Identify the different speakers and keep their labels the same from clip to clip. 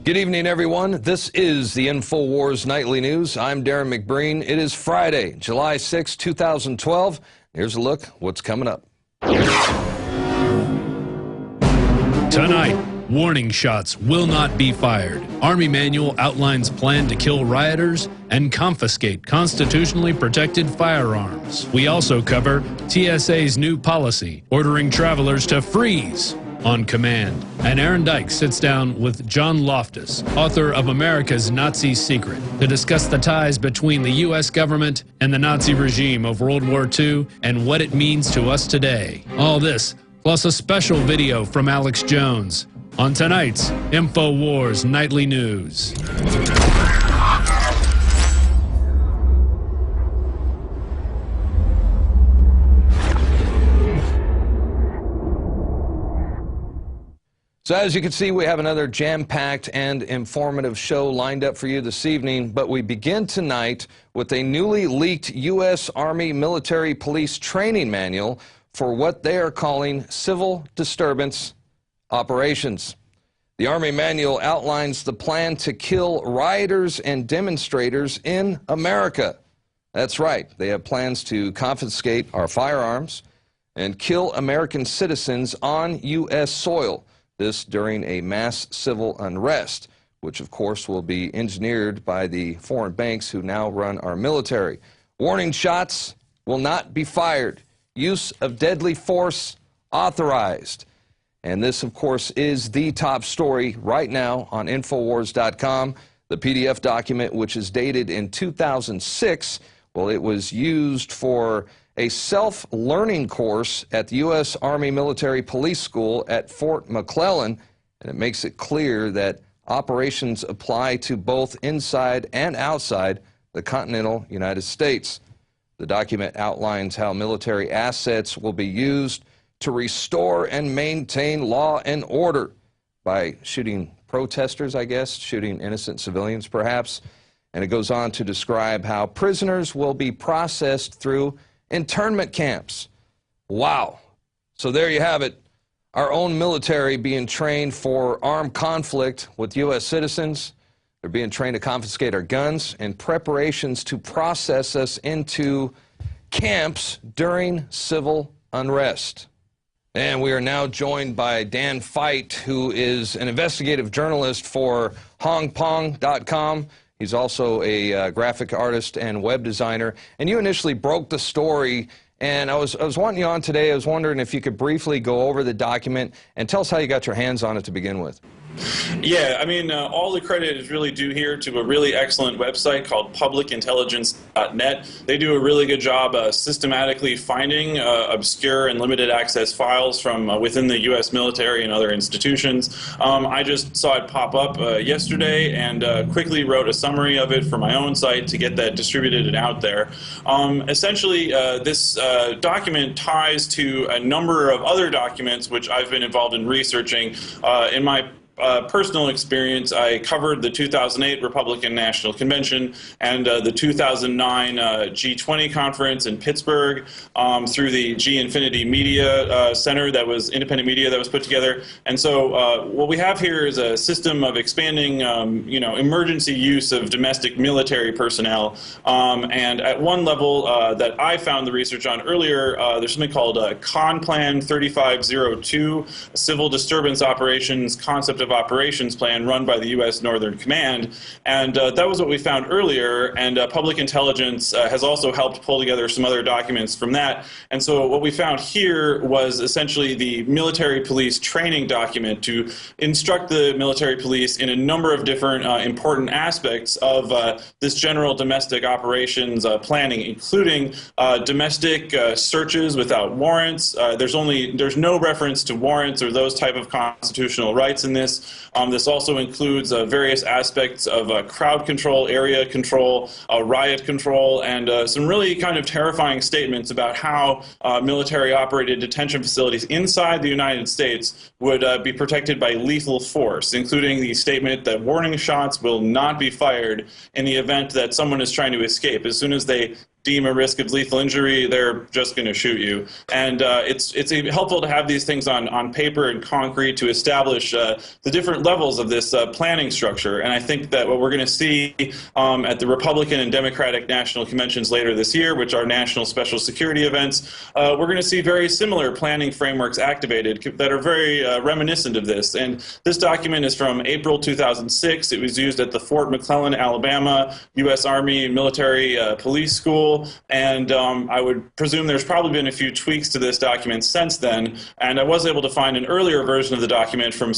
Speaker 1: Good evening, everyone. This is the Infowars Nightly News. I'm Darrin McBreen. It is Friday, July 6, 2012. Here's a look what's coming up.
Speaker 2: Tonight, warning shots will not be fired. Army manual outlines plan to kill rioters and confiscate constitutionally protected firearms. We also cover TSA's new policy, ordering travelers to freeze on command. And Aaron Dykes sits down with John Loftus, author of America's Nazi Secret, to discuss the ties between the U.S. government and the Nazi regime of World War II and what it means to us today. All this, plus a special video from Alex Jones on tonight's Infowars Nightly News.
Speaker 1: So as you can see, we have another jam-packed and informative show lined up for you this evening, but we begin tonight with a newly leaked U.S. Army military police training manual for what they are calling civil disturbance operations. The Army manual outlines the plan to kill rioters and demonstrators in America. That's right, they have plans to confiscate our firearms and kill American citizens on U.S. soil. This during a mass civil unrest, which of course will be engineered by the foreign banks who now run our military. Warning shots will not be fired. Use of deadly force authorized. And this, of course, is the top story right now on Infowars.com. The PDF document, which is dated in 2006, well, it was used for a self-learning course at the U.S. Army Military Police School at Fort McClellan, and it makes it clear that operations apply to both inside and outside the continental United States. The document outlines how military assets will be used to restore and maintain law and order by shooting protesters, I guess, shooting innocent civilians perhaps, and it goes on to describe how prisoners will be processed through internment camps. Wow. So there you have it. Our own military being trained for armed conflict with U.S. citizens. They're being trained to confiscate our guns and preparations to process us into camps during civil unrest. And we are now joined by Dan Feit, who is an investigative journalist for HongPong.com. He's also a graphic artist and web designer. And you initially broke the story, and I was wanting you on today. I was wondering if you could briefly go over the document and tell us how you got your hands on it to begin with.
Speaker 3: Yeah, I mean, all the credit is really due here to a really excellent website called publicintelligence.net. They do a really good job systematically finding obscure and limited access files from within the U.S. military and other institutions. I just saw it pop up yesterday and quickly wrote a summary of it for my own site to get that distributed and out there. Essentially, this document ties to a number of other documents which I've been involved in researching. In my personal experience, I covered the 2008 Republican National Convention and the 2009 G20 conference in Pittsburgh through the G-Infinity Media Center, that was independent media that was put together. And so what we have here is a system of expanding, emergency use of domestic military personnel. And at one level that I found the research on earlier, there's something called Con Plan 3502, a Civil Disturbance Operations Concept of Operations Plan run by the U.S. Northern Command, and that was what we found earlier, and Public Intelligence has also helped pull together some other documents from that. And so what we found here was essentially the military police training document to instruct the military police in a number of different important aspects of this general domestic operations planning, including domestic searches without warrants. There's no reference to warrants or those type of constitutional rights in this. This also includes various aspects of crowd control, area control, riot control, and some really kind of terrifying statements about how military-operated detention facilities inside the United States would be protected by lethal force, including the statement that warning shots will not be fired in the event that someone is trying to escape. As soon as they deem a risk of lethal injury, they're just going to shoot you. And it's helpful to have these things on paper and concrete to establish the different levels of this planning structure. And I think that what we're going to see at the Republican and Democratic national conventions later this year, which are national special security events, we're going to see very similar planning frameworks activated that are very reminiscent of this. And this document is from April 2006. It was used at the Fort McClellan, Alabama, U.S. Army Military Police School. And I would presume there's probably been a few tweaks to this document since then. And I was able to find an earlier version of the document from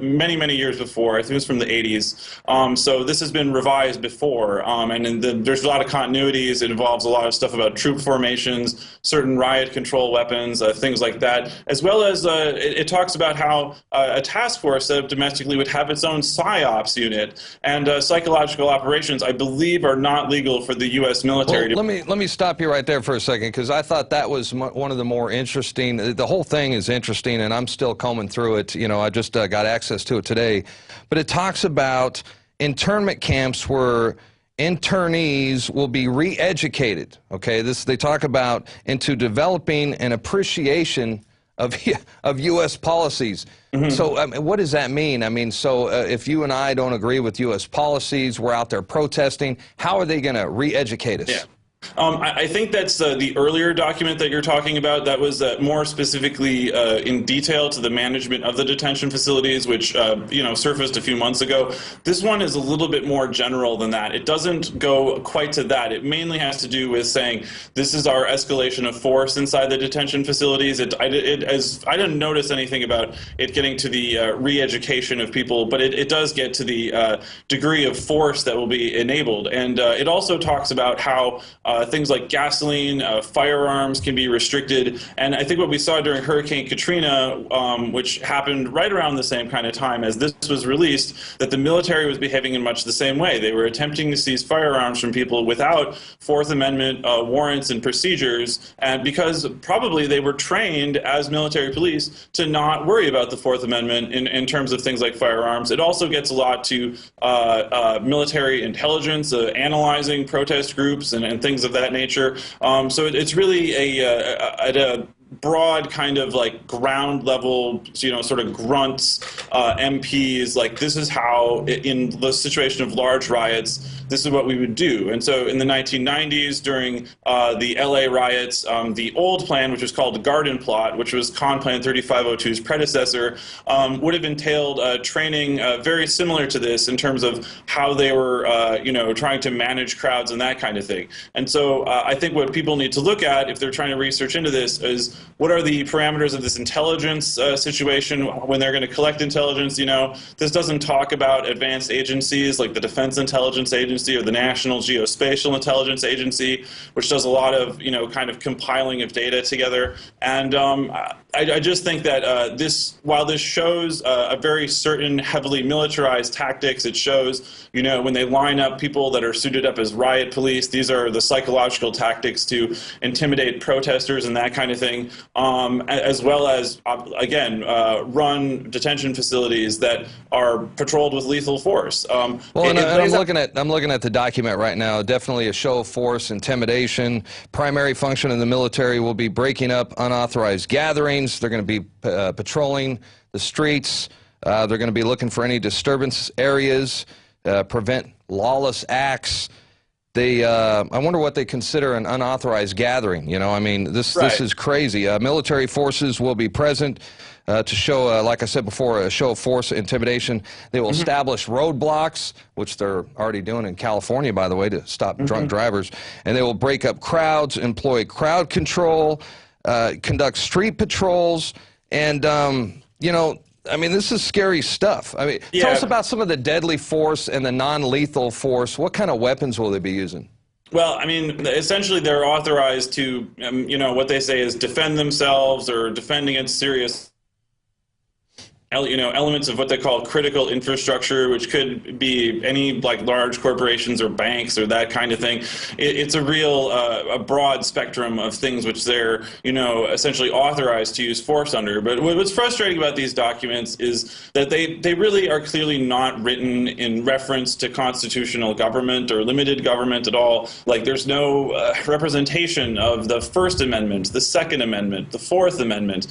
Speaker 3: many, many years before. I think it was from the 80s. So this has been revised before. And there's a lot of continuities. It involves a lot of stuff about troop formations, certain riot control weapons, things like that, as well as it talks about how a task force set up domestically would have its own PSYOPs unit. And psychological operations, I believe, are not legal for the U.S. military.
Speaker 1: Well, let me stop you right there for a second, because I thought that was one of the more interesting. The whole thing is interesting, and I'm still combing through it. You know, I just got access to it today. But it talks about internment camps where internees will be re-educated. Okay, they talk about into developing an appreciation of U.S. policies. Mm-hmm. So what does that mean? I mean, so if you and I don't agree with U.S. policies, we're out there protesting, how are they going to re-educate us?
Speaker 3: Yeah. I think that's the earlier document that you're talking about. That was more specifically in detail to the management of the detention facilities, which surfaced a few months ago. This one is a little bit more general than that. It doesn't go quite to that. It mainly has to do with saying this is our escalation of force inside the detention facilities. I didn't notice anything about it getting to the re-education of people, but it does get to the degree of force that will be enabled. And it also talks about how things like gasoline, firearms can be restricted. And I think what we saw during Hurricane Katrina, which happened right around the same kind of time as this was released, that the military was behaving in much the same way. They were attempting to seize firearms from people without Fourth Amendment warrants and procedures, and because probably they were trained as military police to not worry about the Fourth Amendment in terms of things like firearms. It also gets a lot to military intelligence, analyzing protest groups and things of that nature. So it's really at a broad kind of like ground level, sort of grunts, MPs, like this is how, in the situation of large riots, this is what we would do. And so in the 1990s, during the LA riots, the old plan, which was called the Garden Plot, which was Con Plan 3502's predecessor, would have entailed training very similar to this in terms of how they were, trying to manage crowds and that kind of thing. And so I think what people need to look at if they're trying to research into this is what are the parameters of this intelligence situation when they're going to collect intelligence. This doesn't talk about advanced agencies like the Defense Intelligence Agency or the National Geospatial Intelligence Agency, which does a lot of, kind of compiling of data together. And I just think that while this shows a very certain heavily militarized tactics, it shows, when they line up people that are suited up as riot police, these are the psychological tactics to intimidate protesters and that kind of thing, as well as, again, run detention facilities that are patrolled with lethal force. I'm
Speaker 1: looking at the document right now. Definitely a show of force, intimidation. Primary function of the military will be breaking up unauthorized gatherings. They're going to be patrolling the streets. They're going to be looking for any disturbance areas, prevent lawless acts. I wonder what they consider an unauthorized gathering. This is crazy. Military forces will be present to show, like I said before, a show of force, intimidation. They will establish roadblocks, which they're already doing in California, by the way, to stop drunk drivers. And they will break up crowds, employ crowd control, conduct street patrols, and, this is scary stuff. Tell us about some of the deadly force and the non-lethal force. What kind of weapons will they be using?
Speaker 3: Well, essentially they're authorized to, what they say is defend themselves or defend against serious elements of what they call critical infrastructure, which could be any like large corporations or banks or that kind of thing. It's a real a broad spectrum of things which they're essentially authorized to use force under. But what's frustrating about these documents is that they really are clearly not written in reference to constitutional government or limited government at all. Like there's no representation of the First Amendment, the Second Amendment, the Fourth Amendment.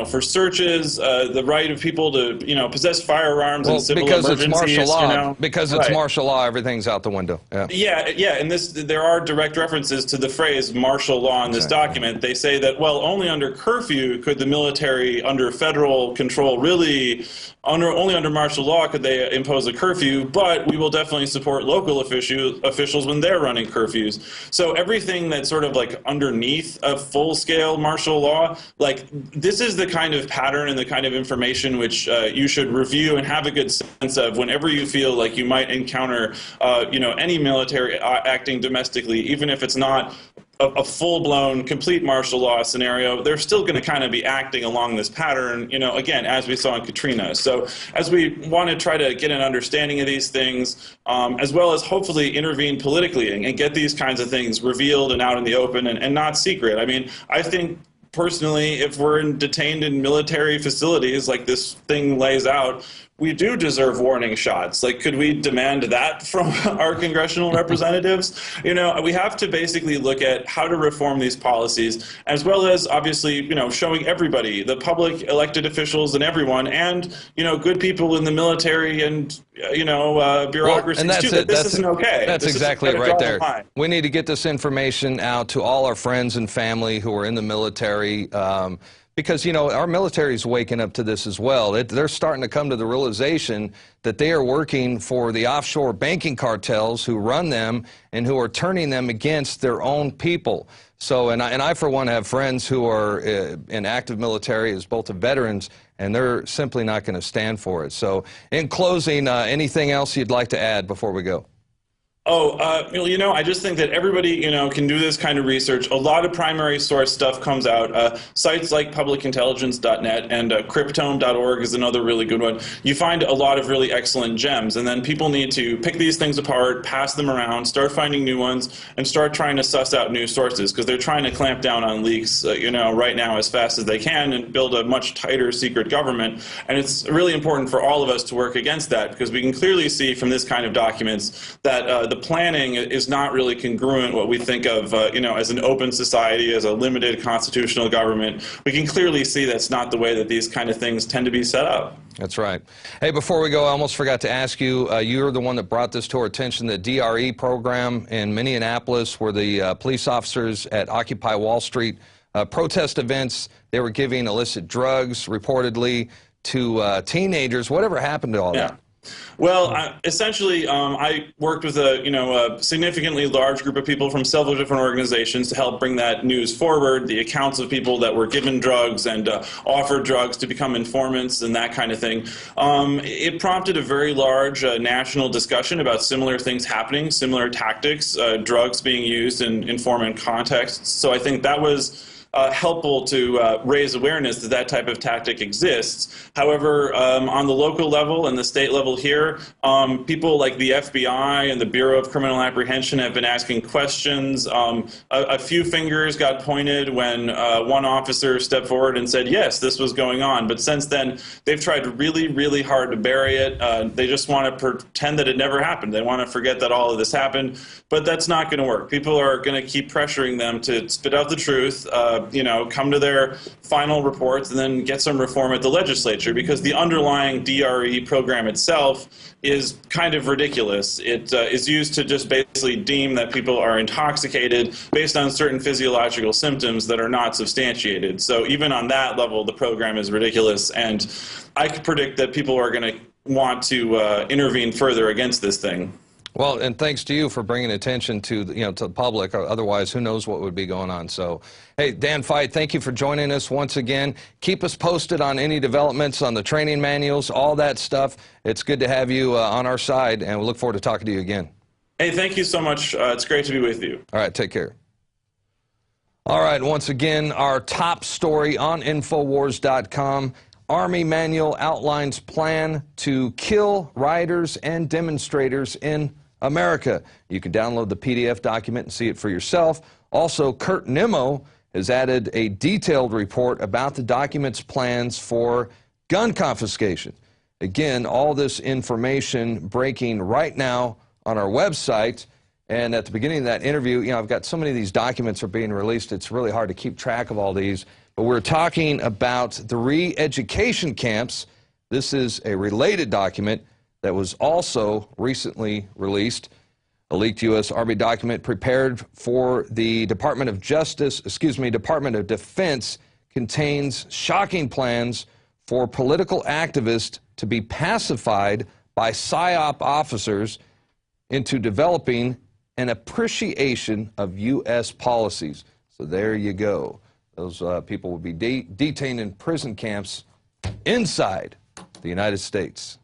Speaker 3: For searches, the right of people to possess firearms in civil emergencies.
Speaker 1: It's martial law. Because it's
Speaker 3: right.
Speaker 1: martial law, everything's out the window.
Speaker 3: Yeah, and there are direct references to the phrase martial law in this document. They say that, well, only under curfew could the military, under federal control, really, only under martial law could they impose a curfew, but we will definitely support local officials when they're running curfews. So everything that's sort of like underneath a full-scale martial law, like this is the kind of pattern and the kind of information which you should review and have a good sense of whenever you feel like you might encounter, any military acting domestically, even if it's not a full-blown, complete martial law scenario. They're still going to kind of be acting along this pattern, again, as we saw in Katrina. So as we want to try to get an understanding of these things, as well as hopefully intervene politically and get these kinds of things revealed and out in the open and not secret. I mean, I think personally, if we're detained in military facilities like this thing lays out, we do deserve warning shots. Like, could we demand that from our congressional representatives? We have to basically look at how to reform these policies, as well as obviously, showing everybody, the public, elected officials, and everyone, and good people in the military and bureaucracies too, that this isn't okay.
Speaker 1: That's exactly right there. We need to get this information out to all our friends and family who are in the military. Because, our military is waking up to this as well. They're starting to come to the realization that they are working for the offshore banking cartels who run them and who are turning them against their own people. So, and I for one, have friends who are in active military as both veterans, and they're simply not going to stand for it. So, in closing, anything else you'd like to add before we go?
Speaker 3: I just think that everybody, can do this kind of research. A lot of primary source stuff comes out. Sites like publicintelligence.net and cryptome.org is another really good one. You find a lot of really excellent gems, and then people need to pick these things apart, pass them around, start finding new ones, and start trying to suss out new sources, because they're trying to clamp down on leaks, right now as fast as they can and build a much tighter secret government. And it's really important for all of us to work against that, because we can clearly see from this kind of documents that the planning is not really congruent what we think of, as an open society, as a limited constitutional government. We can clearly see that's not the way that these kind of things tend to be set up.
Speaker 1: That's right. Hey, before we go, I almost forgot to ask you, you're the one that brought this to our attention, the DRE program in Minneapolis, where the police officers at Occupy Wall Street protest events, they were giving illicit drugs, reportedly, to teenagers. Whatever happened to all that?
Speaker 3: Well, essentially, I worked with a significantly large group of people from several different organizations to help bring that news forward, the accounts of people that were given drugs and offered drugs to become informants and that kind of thing. It prompted a very large national discussion about similar things happening, similar tactics, drugs being used in informant contexts. So I think that was helpful to raise awareness that that type of tactic exists. However, on the local level and the state level here, people like the FBI and the Bureau of Criminal Apprehension have been asking questions. A few fingers got pointed when one officer stepped forward and said, yes, this was going on. But since then, they've tried really, really hard to bury it. They just want to pretend that it never happened. They want to forget that all of this happened. But that's not going to work. People are going to keep pressuring them to spit out the truth, come to their final reports and then get some reform at the legislature, because the underlying DRE program itself is kind of ridiculous. It is used to just basically deem that people are intoxicated based on certain physiological symptoms that are not substantiated. So even on that level, the program is ridiculous, and I could predict that people are going to want to intervene further against this thing.
Speaker 1: Well, and thanks to you for bringing attention to to the public. Otherwise, who knows what would be going on. So, hey, Dan Fite, thank you for joining us once again. Keep us posted on any developments on the training manuals, all that stuff. It's good to have you on our side, and we look forward to talking to you again.
Speaker 3: Hey, thank you so much. It's great to be with you.
Speaker 1: All right, take care. All right, once again, our top story on Infowars.com. Army manual outlines plan to kill rioters and demonstrators in America. You can download the PDF document and see it for yourself. Also, Kurt Nimmo has added a detailed report about the document's plans for gun confiscation. Again, all this information breaking right now on our website. And at the beginning of that interview, I've got so many of these documents are being released, it's really hard to keep track of all these. But we're talking about the re-education camps. This is a related document that was also recently released. A leaked U.S. Army document prepared for the Department of Defense contains shocking plans for political activists to be pacified by PSYOP officers into developing an appreciation of U.S. policies. So there you go. Those people will be detained in prison camps inside the United States.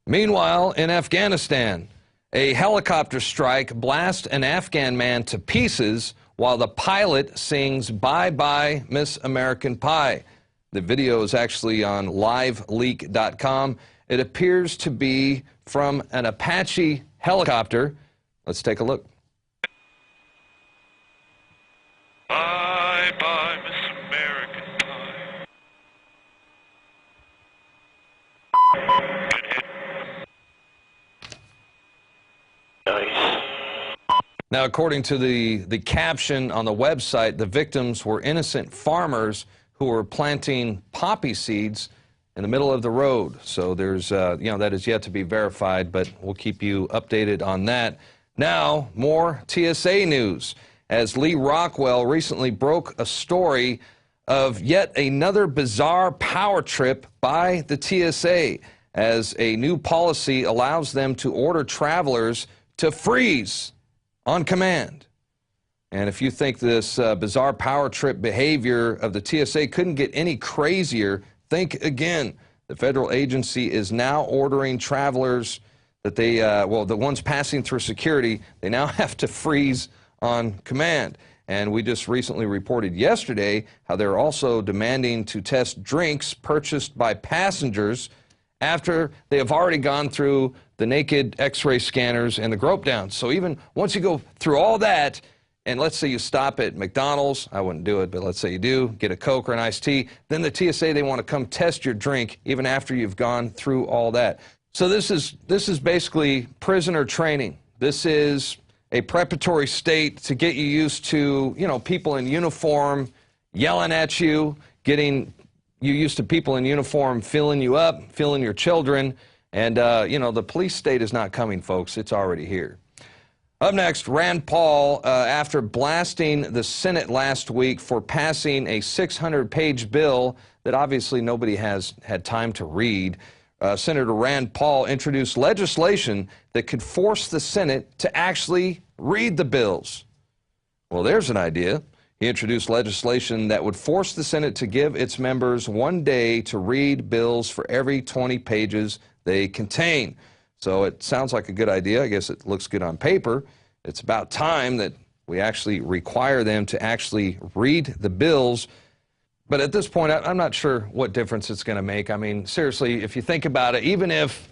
Speaker 1: Meanwhile, in Afghanistan, a helicopter strike blasts an Afghan man to pieces while the pilot sings "Bye Bye Miss American Pie." The video is actually on liveleak.com. It appears to be from an Apache helicopter. Let's take a look.
Speaker 4: Bye bye, Miss American Pie. Good hit. Nice.
Speaker 1: Now, according to the caption on the website, the victims were innocent farmers who were planting poppy seeds in the middle of the road. So there's, that is yet to be verified, but we'll keep you updated on that. Now, more TSA news, as Lee Rockwell recently broke a story of yet another bizarre power trip by the TSA, as a new policy allows them to order travelers to freeze on command. And if you think this bizarre power trip behavior of the TSA couldn't get any crazier, think again. The federal agency is now ordering travelers that they, the ones passing through security, they now have to freeze on command. And we just recently reported yesterday how they're also demanding to test drinks purchased by passengers after they have already gone through the naked X-ray scanners and the grope downs. So even once you go through all that, and let's say you stop at McDonald's, I wouldn't do it, but let's say you do, get a Coke or an iced tea, then the TSA, they want to come test your drink even after you've gone through all that. So this is basically prisoner training. This is a preparatory state to get you used to, people in uniform yelling at you, getting you used to people in uniform filling you up, filling your children. And, the police state is not coming, folks. It's already here. Up next, Rand Paul, after blasting the Senate last week for passing a 600-page bill that obviously nobody has had time to read, Senator Rand Paul introduced legislation that could force the Senate to actually read the bills. Well, there's an idea. He introduced legislation that would force the Senate to give its members 1 day to read bills for every 20 pages they contain. So it sounds like a good idea. I guess it looks good on paper. It's about time that we actually require them to actually read the bills. But at this point, I'm not sure what difference it's going to make. I mean, seriously, if you think about it, even if,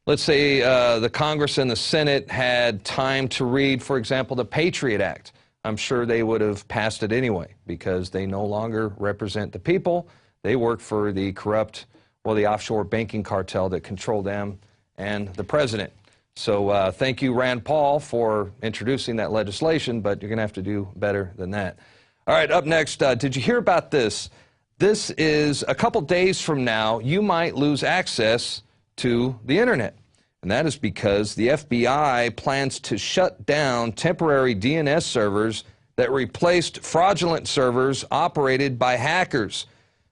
Speaker 1: let's say, the Congress and the Senate had time to read, for example, the Patriot Act, I'm sure they would have passed it anyway because they no longer represent the people. They work for the corrupt, the offshore banking cartel that control them and the president. So thank you, Rand Paul, for introducing that legislation, but you're going to have to do better than that. All right, up next, did you hear about this? This is a couple days from now, you might lose access to the internet. And that is because the FBI plans to shut down temporary DNS servers that replaced fraudulent servers operated by hackers.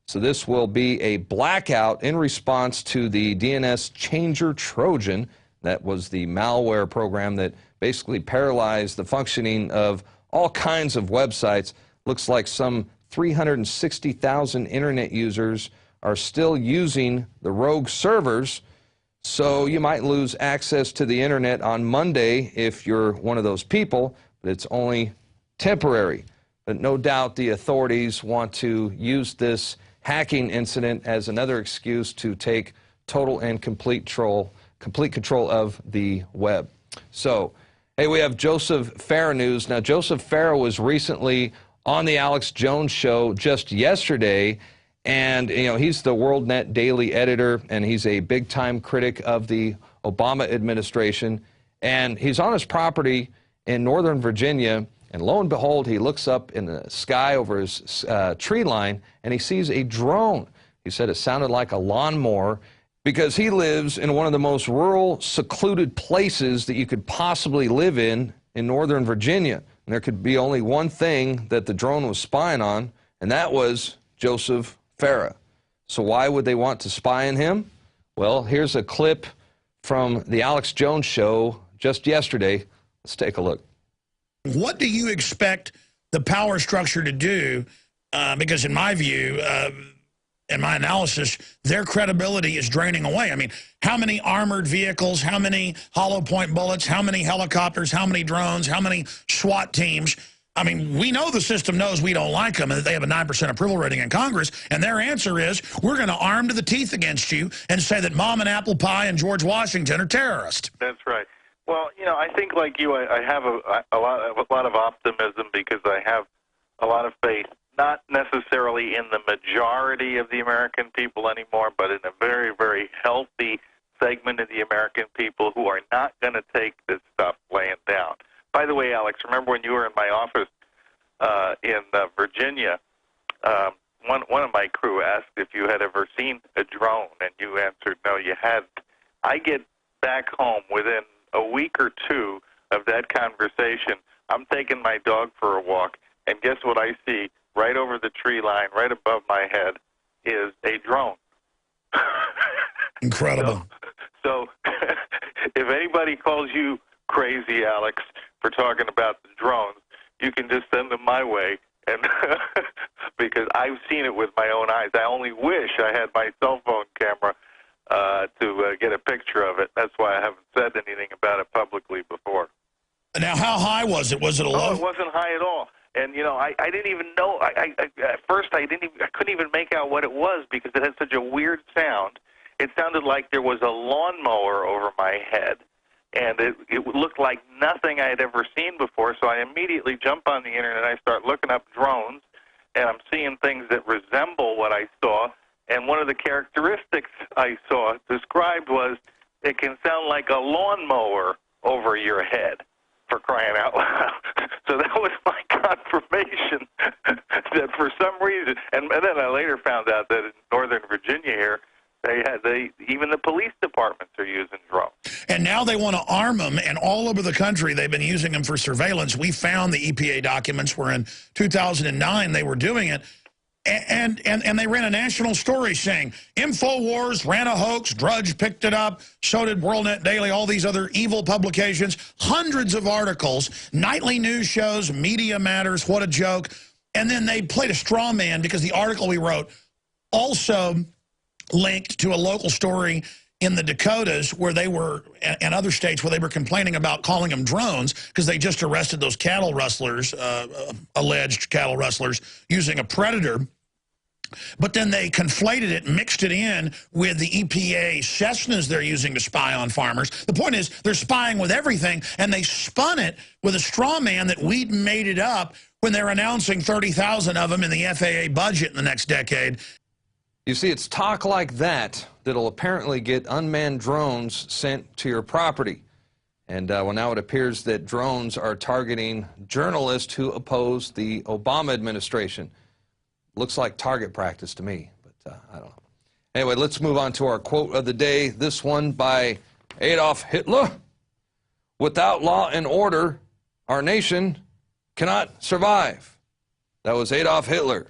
Speaker 1: So this will be a blackout in response to the DNS Changer Trojan. That was the malware program that basically paralyzed the functioning of all kinds of websites. Looks like some 360,000 internet users are still using the rogue servers. So you might lose access to the internet on Monday if you're one of those people, but it's only temporary. But no doubt the authorities want to use this hacking incident as another excuse to take total and complete control of the web. So, hey, we have Joseph Farah news. Now, Joseph Farah was recently on the Alex Jones show just yesterday, and he's the WorldNet Daily editor, and he's a big-time critic of the Obama administration, and he's on his property in Northern Virginia, and lo and behold, he looks up in the sky over his tree line, and he sees a drone. He said it sounded like a lawnmower, because he lives in one of the most rural, secluded places that you could possibly live in Northern Virginia. And there could be only one thing that the drone was spying on, and that was Joseph Farah. So why would they want to spy on him? Well, here's a clip from the Alex Jones show just yesterday. Let's take a look.
Speaker 5: What do you expect the power structure to do? Because in my view, in my analysis, their credibility is draining away. I mean, how many armored vehicles, how many hollow point bullets, how many helicopters, how many drones, how many SWAT teams? I mean, we know the system knows we don't like them and that they have a 9% approval rating in Congress, and their answer is, we're going to arm to the teeth against you and say that Mom and Apple Pie and George Washington are terrorists.
Speaker 4: That's right. Well, I think like you, I have a lot of optimism because I have a lot of faith, not necessarily in the majority of the American people anymore, but in a very, very healthy segment of the American people who are not going to take this stuff laying down. By the way, Alex, remember when you were in my office in Virginia, one of my crew asked if you had ever seen a drone, and you answered no, you hadn't. I get back home within a week or two of that conversation. I'm taking my dog for a walk, and guess what I see? Right over the tree line, right above my head, is a drone.
Speaker 5: Incredible.
Speaker 4: So if anybody calls you crazy, Alex, for talking about the drones, you can just send them my way, and because I've seen it with my own eyes. I only wish I had my cell phone camera to get a picture of it. That's why I haven't said anything about it publicly before.
Speaker 5: Now, how high was it? Was it a low?
Speaker 4: Oh, it wasn't high at all. And I didn't even know. At first, I couldn't even make out what it was because it had such a weird sound. It sounded like there was a lawnmower over my head, and it looked like nothing I had ever seen before. So I immediately jump on the internet. I start looking up drones, and I'm seeing things that resemble what I saw. And one of the characteristics I saw described was it can sound like a lawnmower over your head. For crying out loud. So that was my confirmation that for some reason, and then I later found out that in Northern Virginia here, even the police departments are using drones.
Speaker 5: And now they want to arm them, and all over the country they've been using them for surveillance. We found the EPA documents where in 2009 they were doing it. And they ran a national story saying, Infowars ran a hoax, Drudge picked it up, so did WorldNet Daily, all these other evil publications, hundreds of articles, nightly news shows, Media Matters, what a joke. And then they played a straw man because the article we wrote also linked to a local story in the Dakotas where they were, and other states where they were complaining about calling them drones because they just arrested those cattle rustlers, alleged cattle rustlers, using a Predator. But then they conflated it, mixed it in with the EPA Cessnas they're using to spy on farmers. The point is they're spying with everything, and they spun it with a straw man that we'd made it up when they're announcing 30,000 of them in the FAA budget in the next decade.
Speaker 1: You see, it's talk like that that'll apparently get unmanned drones sent to your property. And well, now it appears that drones are targeting journalists who oppose the Obama administration. Looks like target practice to me, but I don't know. Anyway, let's move on to our quote of the day. This one by Adolf Hitler. Without law and order, our nation cannot survive. That was Adolf Hitler.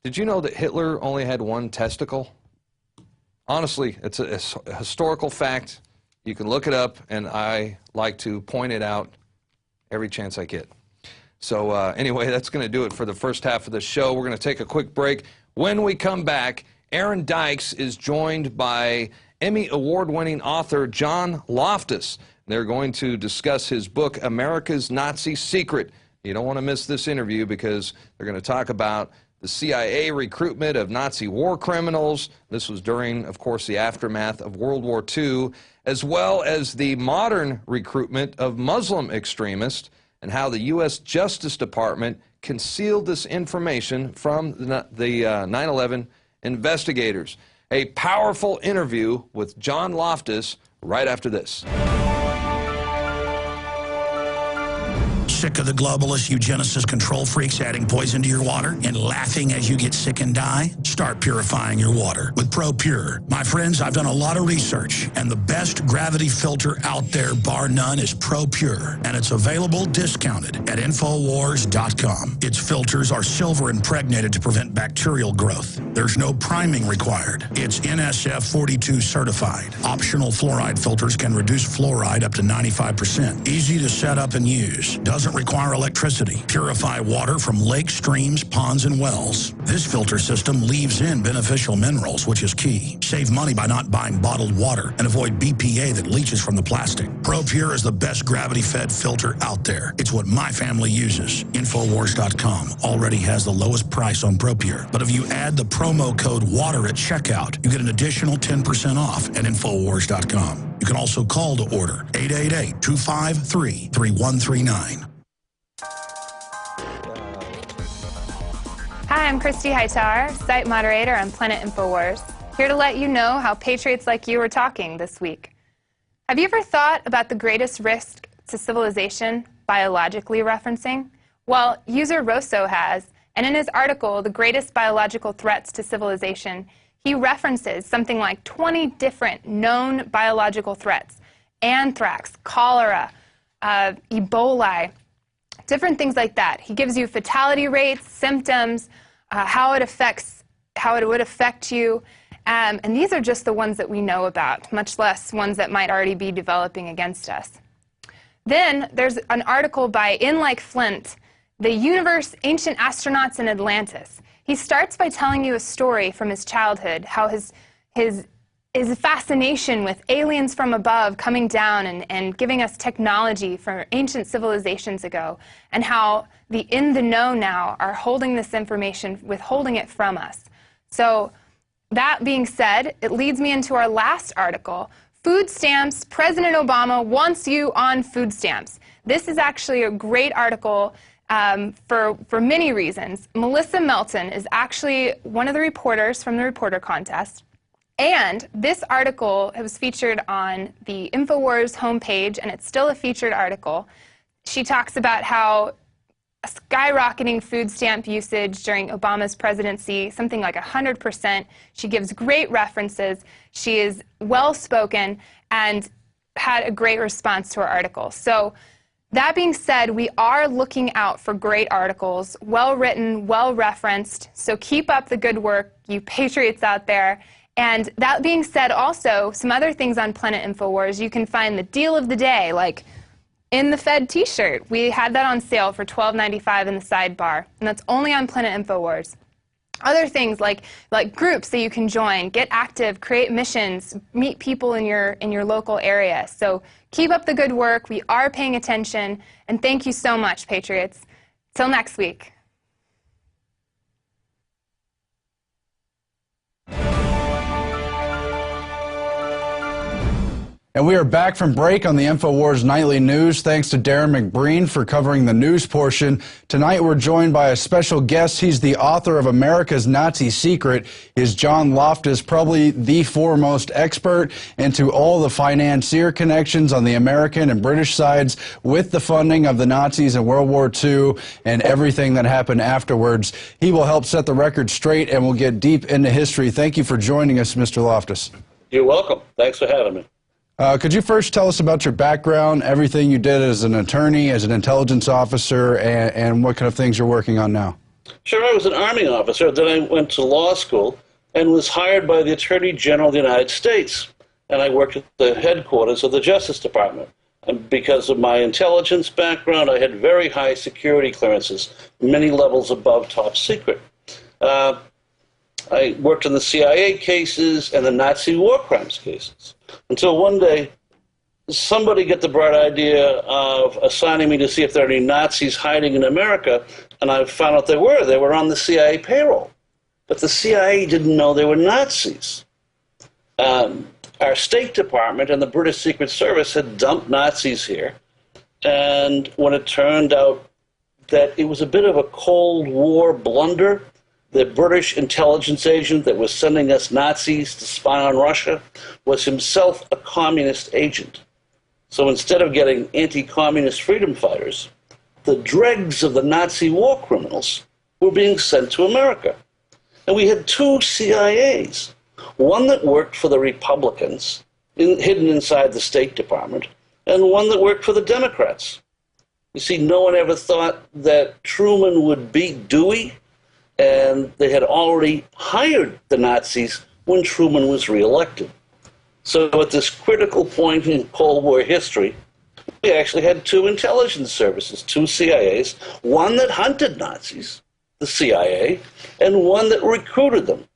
Speaker 1: Did you know that Hitler only had one testicle? Honestly, it's a historical fact. You can look it up, and I like to point it out every chance I get. So anyway, that's going to do it for the first half of the show. We're going to take a quick break. When we come back, Aaron Dykes is joined by Emmy award-winning author John Loftus. They're going to discuss his book, America's Nazi Secret. You don't want to miss this interview because they're going to talk about the CIA recruitment of Nazi war criminals. This was during, of course, the aftermath of World War II, as well as the modern recruitment of Muslim extremists, and how the U.S. Justice Department concealed this information from the 9/11 investigators. A powerful interview with John Loftus right after this.
Speaker 5: Sick of the globalist eugenicist control freaks adding poison to your water and laughing as you get sick and die? Start purifying your water with ProPure. My friends, I've done a lot of research, and the best gravity filter out there, bar none, is ProPure, and it's available discounted at Infowars.com. Its filters are silver impregnated to prevent bacterial growth. There's no priming required. It's NSF 42 certified. Optional fluoride filters can reduce fluoride up to 95%. Easy to set up and use. Doesn't require electricity. Purify water from lakes, streams, ponds, and wells. This filter system leaves in beneficial minerals, which is key. Save money by not buying bottled water and avoid BPA that leaches from the plastic. ProPure is the best gravity-fed filter out there. It's what my family uses. Infowars.com already has the lowest price on ProPure. But if you add the promo code WATER at checkout, you get an additional 10% off at Infowars.com. You can also call to order 888-253-3139.
Speaker 6: Hi, I'm Christy Hightower, site moderator on Planet Infowars, here to let you know how patriots like you are talking this week. Have you ever thought about the greatest risk to civilization, biologically referencing? Well, user Rosso has, and in his article, The Greatest Biological Threats to Civilization, he references something like 20 different known biological threats: anthrax, cholera, Ebola, different things like that. He gives you fatality rates, symptoms, how it would affect you, and these are just the ones that we know about, much less ones that might already be developing against us. Then there's an article by In Like Flint, The Universe, Ancient Astronauts in Atlantis. He starts by telling you a story from his childhood, how his fascination with aliens from above coming down and giving us technology from ancient civilizations ago, and how the in the know now are holding this information, withholding it from us. So that being said, it leads me into our last article, Food Stamps, President Obama Wants You on Food Stamps. This is actually a great article for many reasons. Melissa Melton is actually one of the reporters from the Reporter Contest. And this article was featured on the Infowars homepage, and it's still a featured article. She talks about how skyrocketing food stamp usage during Obama's presidency, something like 100%. She gives great references. She is well-spoken and had a great response to her article. So that being said, we are looking out for great articles, well-written, well-referenced. So keep up the good work, you patriots out there. And that being said, also, some other things on Planet Infowars, you can find the deal of the day, like In the Fed t-shirt. We had that on sale for $12.95 in the sidebar, and that's only on Planet Infowars. Other things like groups that you can join, get active, create missions, meet people in your local area. So keep up the good work. We are paying attention, and thank you so much, patriots. Till next week.
Speaker 7: And we are back from break on the Infowars Nightly News. Thanks to Darrin McBreen for covering the news portion. Tonight we're joined by a special guest. He's the author of America's Nazi Secret. Is John Loftus, probably the foremost expert into all the financier connections on the American and British sides with the funding of the Nazis in World War II and everything that happened afterwards. He will help set the record straight and we'll get deep into history. Thank you for joining us, Mr. Loftus.
Speaker 8: You're welcome. Thanks for having me.
Speaker 7: Could you first tell us about your background, everything you did as an attorney, as an intelligence officer, and what kind of things you're working on now?
Speaker 8: Sure, I was an Army officer. Then I went to law school and was hired by the Attorney General of the United States. And I worked at the headquarters of the Justice Department. And because of my intelligence background, I had very high security clearances, many levels above top secret. I worked on the CIA cases and the Nazi war crimes cases. Until one day, somebody got the bright idea of assigning me to see if there are any Nazis hiding in America and I found out they were on the CIA payroll. But the CIA didn't know they were Nazis. Our State Department and the British Secret Service had dumped Nazis here, and when it turned out that it was a bit of a Cold War blunder, the British intelligence agent that was sending us Nazis to spy on Russia was himself a communist agent. So instead of getting anti-communist freedom fighters, the dregs of the Nazi war criminals were being sent to America. And we had two CIAs, one that worked for the Republicans, hidden inside the State Department, and one that worked for the Democrats. You see, no one ever thought that Truman would beat Dewey, and they had already hired the Nazis when Truman was reelected. So at this critical point in Cold War history, we actually had two intelligence services, two CIAs, one that hunted Nazis, the CIA, and one that recruited them,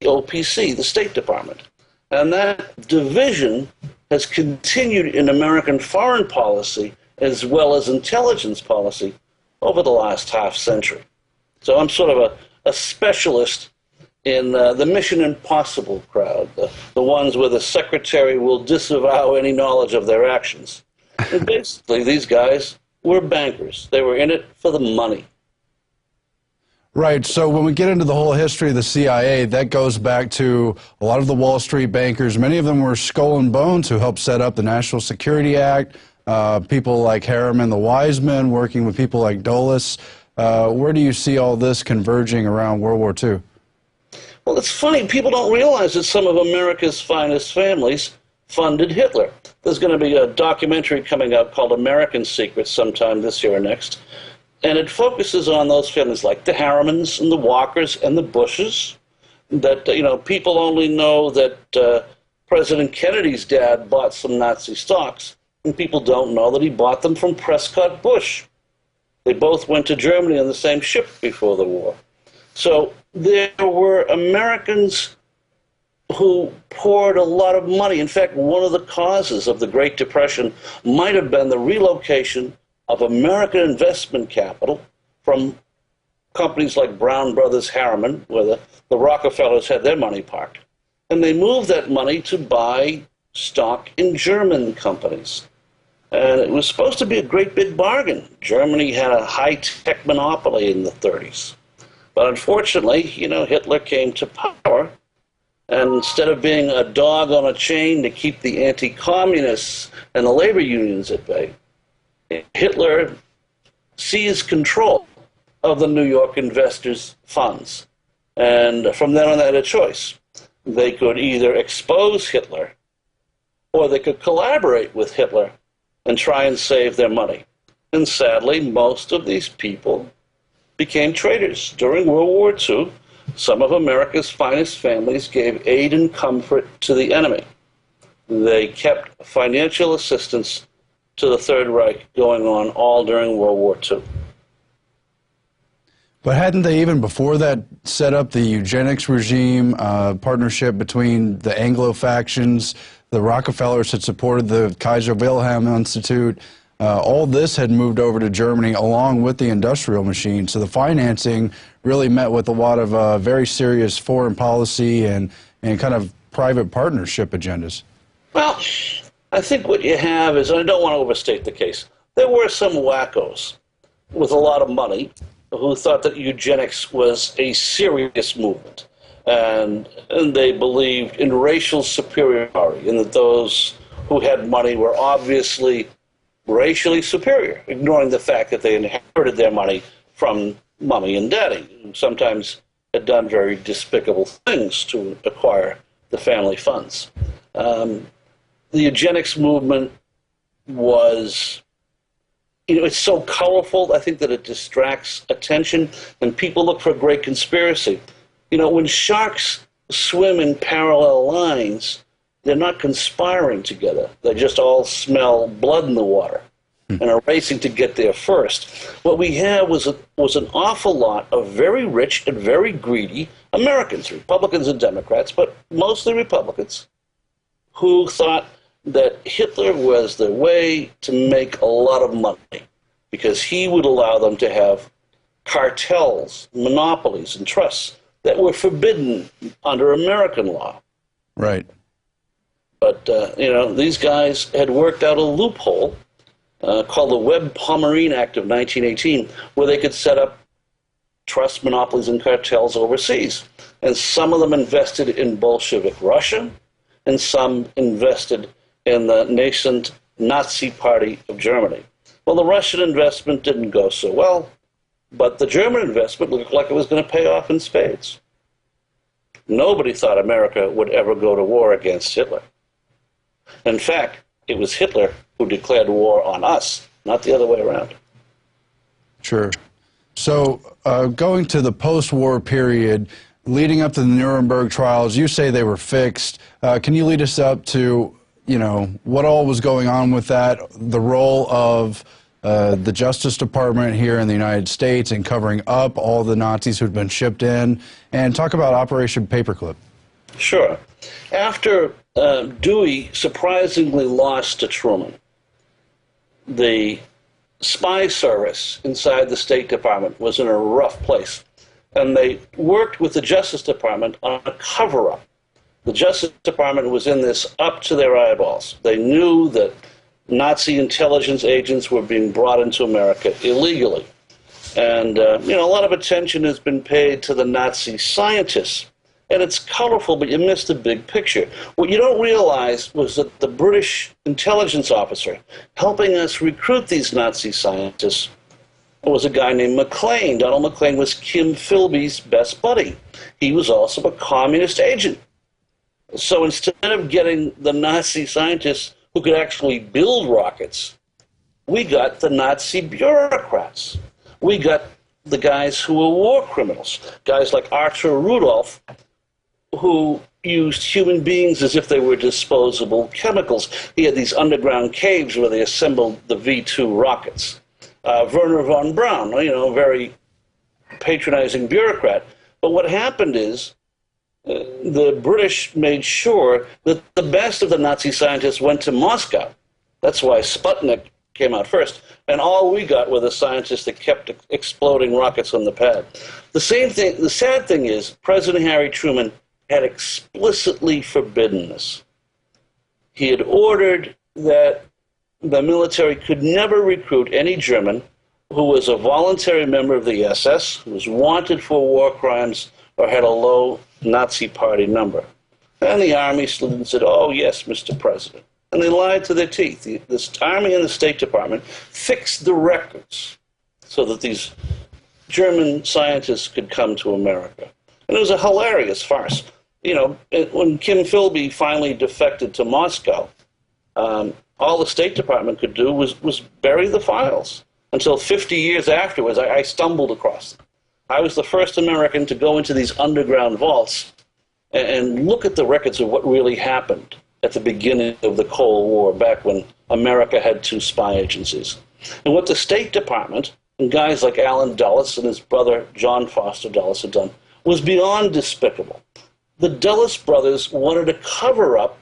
Speaker 8: the OPC, the State Department. And that division has continued in American foreign policy as well as intelligence policy over the last half century. So I'm sort of a specialist in the Mission Impossible crowd, the ones where the secretary will disavow any knowledge of their actions. And basically, these guys were bankers. They were in it for the money.
Speaker 7: Right. So when we get into the whole history of the CIA, that goes back to a lot of the Wall Street bankers. Many of them were skull and bones who helped set up the National Security Act. People like Harriman, the Wiseman, working with people like Dulles. Where do you see all this converging around World War II?
Speaker 8: Well, it's funny. People don't realize that some of America's finest families funded Hitler. There's going to be a documentary coming out called American Secrets sometime this year or next. And it focuses on those families like the Harrimans and the Walkers and the Bushes. That, people only know that President Kennedy's dad bought some Nazi stocks, and people don't know that he bought them from Prescott Bush. They both went to Germany on the same ship before the war. So there were Americans who poured a lot of money. In fact, one of the causes of the Great Depression might have been the relocation of American investment capital from companies like Brown Brothers Harriman, where the Rockefellers had their money parked. And they moved that money to buy stock in German companies. And it was supposed to be a great big bargain. Germany had a high-tech monopoly in the 30s. But unfortunately, Hitler came to power, and instead of being a dog on a chain to keep the anti-communists and the labor unions at bay, Hitler seized control of the New York investors' funds. And from then on, they had a choice. They could either expose Hitler, or they could collaborate with Hitler and try and save their money. And sadly, most of these people became traitors. During World War II, some of America's finest families gave aid and comfort to the enemy. They kept financial assistance to the Third Reich going on all during World War II.
Speaker 7: But hadn't they even before that set up the eugenics regime, partnership between the Anglo factions? The Rockefellers had supported the Kaiser Wilhelm Institute. All this had moved over to Germany along with the industrial machine. So the financing really met with a lot of very serious foreign policy and kind of private partnership agendas.
Speaker 8: Well, I think what you have is, and I don't want to overstate the case, there were some wackos with a lot of money who thought that eugenics was a serious movement. And they believed in racial superiority, and that those who had money were obviously racially superior, ignoring the fact that they inherited their money from mommy and daddy, who sometimes had done very despicable things to acquire the family funds. The eugenics movement was, it's so colorful, I think that it distracts attention, and people look for a great conspiracy. When sharks swim in parallel lines, they're not conspiring together. They just all smell blood in the water and are racing to get there first. What we had was an awful lot of very rich and very greedy Americans, Republicans and Democrats, but mostly Republicans, who thought that Hitler was the way to make a lot of money because he would allow them to have cartels, monopolies, and trusts that were forbidden under American law.
Speaker 7: Right.
Speaker 8: But, these guys had worked out a loophole called the Webb-Pomerene Act of 1918, where they could set up trust monopolies and cartels overseas. And some of them invested in Bolshevik Russia, and some invested in the nascent Nazi Party of Germany. Well, the Russian investment didn't go so well, but the German investment looked like it was going to pay off in spades. Nobody thought America would ever go to war against Hitler. In fact, it was Hitler who declared war on us, not the other way around.
Speaker 7: Sure. So going to the post-war period, leading up to the Nuremberg trials, you say they were fixed. Can you lead us up to, what all was going on with that, the role of the Justice Department here in the United States in covering up all the Nazis who'd been shipped in, and talk about Operation Paperclip?
Speaker 8: Sure. After Dewey surprisingly lost to Truman, the spy service inside the State Department was in a rough place, and they worked with the Justice Department on a cover-up. The Justice Department was in this up to their eyeballs. They knew that Nazi intelligence agents were being brought into America illegally. And, a lot of attention has been paid to the Nazi scientists. And it's colorful, but you missed the big picture. What you don't realize was that the British intelligence officer helping us recruit these Nazi scientists was a guy named McLean. Donald McLean was Kim Philby's best buddy. He was also a communist agent. So instead of getting the Nazi scientists who could actually build rockets, we got the Nazi bureaucrats. We got the guys who were war criminals, guys like Arthur Rudolph, who used human beings as if they were disposable chemicals. He had these underground caves where they assembled the V-2 rockets. Werner von Braun, very patronizing bureaucrat. But what happened is the British made sure that the best of the Nazi scientists went to Moscow. That's why Sputnik came out first. And all we got were the scientists that kept exploding rockets on the pad. The sad thing is, President Harry Truman had explicitly forbidden this. He had ordered that the military could never recruit any German who was a voluntary member of the SS, who was wanted for war crimes, or had a low Nazi party number. And the Army said, oh, yes, Mr. President. And they lied to their teeth. This Army and the State Department fixed the records so that these German scientists could come to America. And it was a hilarious farce. When Kim Philby finally defected to Moscow, all the State Department could do was bury the files. Until 50 years afterwards, I stumbled across them. I was the first American to go into these underground vaults and look at the records of what really happened at the beginning of the Cold War, back when America had two spy agencies. And what the State Department and guys like Allen Dulles and his brother John Foster Dulles had done was beyond despicable. The Dulles brothers wanted to cover up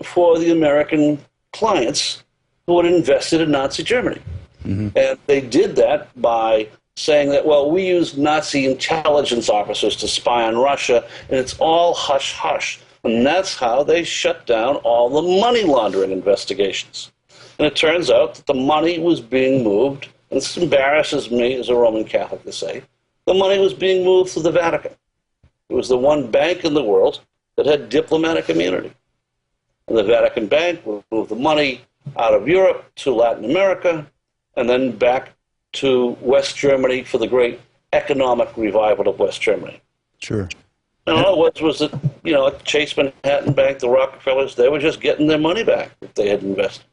Speaker 8: for the American clients who had invested in Nazi Germany. Mm-hmm. And they did that by saying that, well, we used Nazi intelligence officers to spy on Russia, and it's all hush-hush. And that's how they shut down all the money laundering investigations. And it turns out that the money was being moved, and this embarrasses me as a Roman Catholic to say, the money was being moved to the Vatican. It was the one bank in the world that had diplomatic immunity. And the Vatican Bank would move the money out of Europe to Latin America, and then back to West Germany for the great economic revival of West Germany.
Speaker 7: Sure.
Speaker 8: And all it was that, Chase Manhattan Bank, the Rockefellers, they were just getting their money back that they had invested.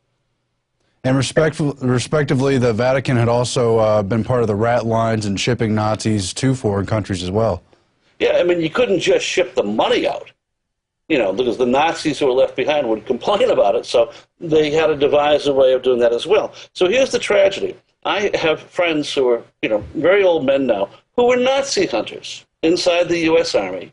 Speaker 7: And respectively, the Vatican had also been part of the rat lines and shipping Nazis to foreign countries as well.
Speaker 8: Yeah, I mean, you couldn't just ship the money out, because the Nazis who were left behind would complain about it, so they had to devise a way of doing that as well. So here's the tragedy. I have friends who are, very old men now, who were Nazi hunters inside the U.S. Army,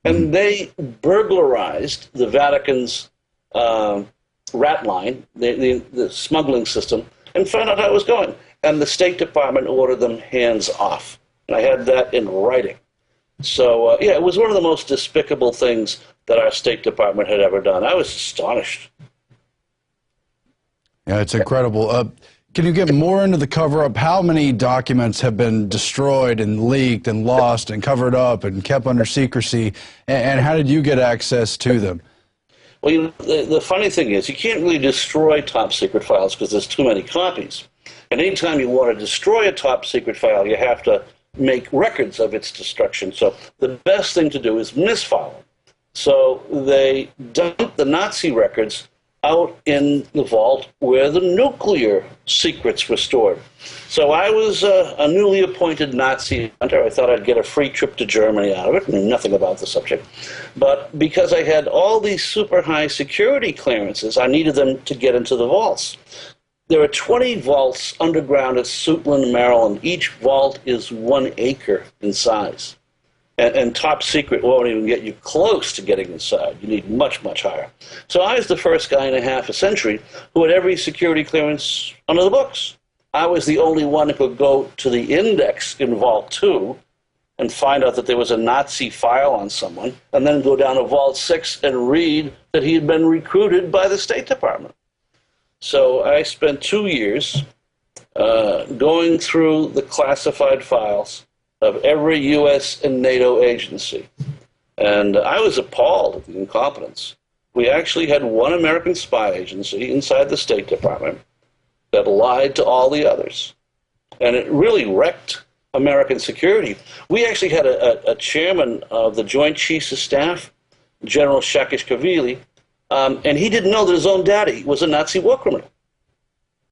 Speaker 8: and they burglarized the Vatican's rat line, the smuggling system, and found out how it was going. and the State Department ordered them hands off. And I had that in writing. So, yeah, it was one of the most despicable things that our State Department had ever done. I was astonished.
Speaker 7: Yeah, it's incredible. Can you get more into the cover-up? How many documents have been destroyed and leaked and lost and covered up and kept under secrecy? And how did you get access to them?
Speaker 8: Well, you know, the funny thing is, you can't really destroy top-secret files because there's too many copies. And anytime you want to destroy a top-secret file, you have to make records of its destruction. So the best thing to do is misfile them. So they dumped the Nazi records out in the vault where the nuclear secrets were stored. So I was a newly appointed Nazi hunter. I thought I'd get a free trip to Germany out of it. I knew nothing about the subject. But because I had all these super high security clearances, I needed them to get into the vaults. There are 20 vaults underground at Suitland, Maryland. Each vault is 1 acre in size. And top secret won't even get you close to getting inside. You need much, much higher. So I was the first guy in a half a century who had every security clearance under the books. I was the only one who could go to the index in Vault 2 and find out that there was a Nazi file on someone, and then go down to Vault 6 and read that he had been recruited by the State Department. So I spent 2 years going through the classified files of every U.S. and NATO agency. And I was appalled at the incompetence. We actually had one American spy agency inside the State Department that lied to all the others. And it really wrecked American security. We actually had a chairman of the Joint Chiefs of Staff, General Saakashvili, and he didn't know that his own daddy was a Nazi war criminal.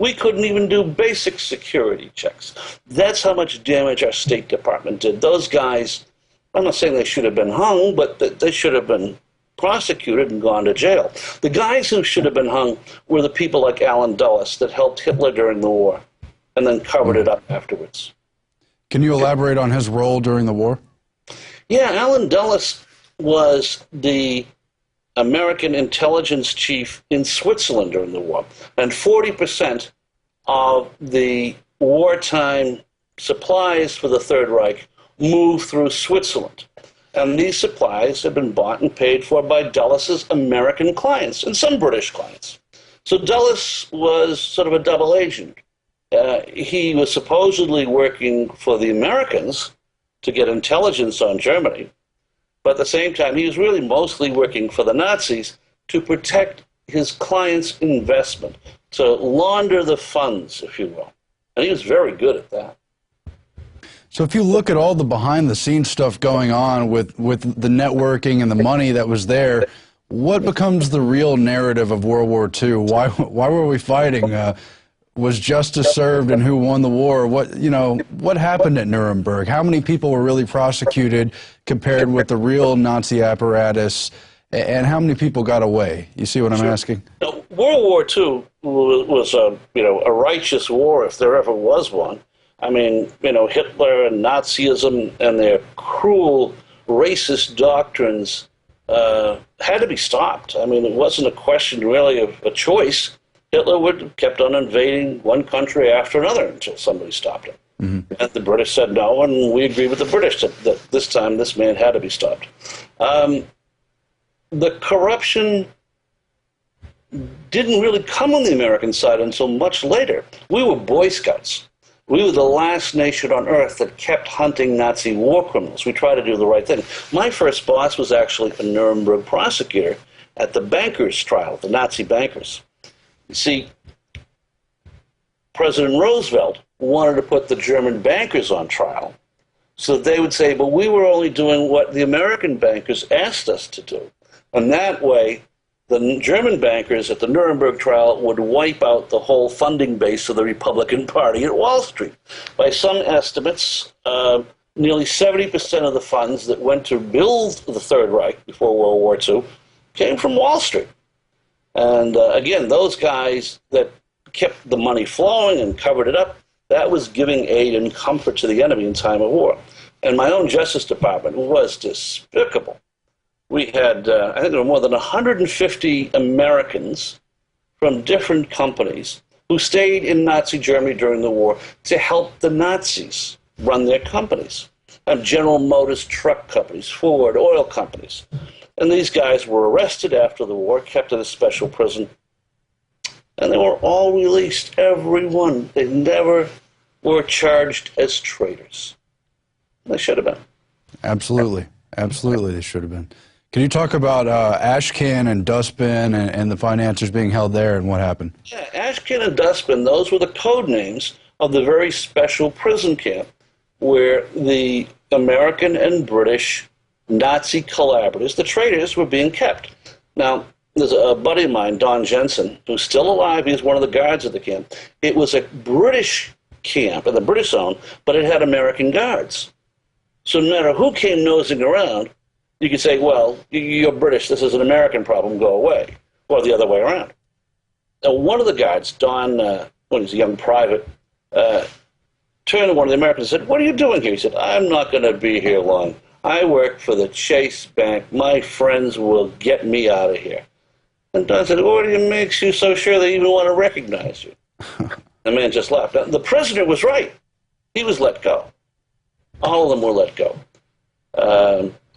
Speaker 8: We couldn't even do basic security checks. That's how much damage our State Department did. Those guys, I'm not saying they should have been hung, but they should have been prosecuted and gone to jail. The guys who should have been hung were the people like Allen Dulles that helped Hitler during the war and then covered it up afterwards.
Speaker 7: Can you elaborate on his role during the war?
Speaker 8: Yeah, Allen Dulles was the American intelligence chief in Switzerland during the war, and 40% of the wartime supplies for the Third Reich moved through Switzerland. And these supplies have been bought and paid for by Dulles' American clients and some British clients. So Dulles was sort of a double agent. He was supposedly working for the Americans to get intelligence on Germany, but at the same time, he was really mostly working for the Nazis to protect his client's investment, to launder the funds, if you will. And he was very good at that.
Speaker 7: So if you look at all the behind-the-scenes stuff going on with the networking and the money that was there, what becomes the real narrative of World War II? Why were we fighting? Was justice served and who won the war? What happened at Nuremberg? How many people were really prosecuted compared with the real Nazi apparatus? And how many people got away? You see what I'm asking?
Speaker 8: Now, World War II was a righteous war if there ever was one. I mean, Hitler and Nazism and their cruel racist doctrines had to be stopped. I mean, it wasn't a question really of a choice. Hitler would have kept on invading one country after another until somebody stopped him. Mm-hmm. And the British said no, and we agreed with the British that this time this man had to be stopped. The corruption didn't really come on the American side until much later. We were Boy Scouts. We were the last nation on earth that kept hunting Nazi war criminals. We tried to do the right thing. My first boss was actually a Nuremberg prosecutor at the bankers' trial, the Nazi bankers. You see, President Roosevelt wanted to put the German bankers on trial so that they would say, but we were only doing what the American bankers asked us to do. And that way, the German bankers at the Nuremberg trial would wipe out the whole funding base of the Republican Party at Wall Street. By some estimates, nearly 70% of the funds that went to build the Third Reich before World War II came from Wall Street. And again, those guys that kept the money flowing and covered it up, that was giving aid and comfort to the enemy in time of war. And my own Justice Department was despicable. We had, I think there were more than 150 Americans from different companies who stayed in Nazi Germany during the war to help the Nazis run their companies. General Motors truck companies, Ford oil companies. And these guys were arrested after the war, kept in a special prison, and they were all released, every one. They never were charged as traitors. They should have been.
Speaker 7: Absolutely. Absolutely, they should have been. Can you talk about Ashcan and Dustbin and the financiers being held there and what happened?
Speaker 8: Yeah, Ashcan and Dustbin, those were the code names of the very special prison camp where the American and British Nazi collaborators, the traitors, were being kept. Now, there's a buddy of mine, Don Jensen, who's still alive. He's one of the guards at the camp. It was a British camp, and the British owned, but it had American guards. So no matter who came nosing around, you could say, well, you're British, this is an American problem, go away. Or the other way around. Now, one of the guards, Don, when he's a young private, turned to one of the Americans and said, what are you doing here? He said, I'm not going to be here long. I work for the Chase Bank. My friends will get me out of here. And Don said, what makes you so sure they even want to recognize you? The man just left. Now, the prisoner was right. He was let go. All of them were let go.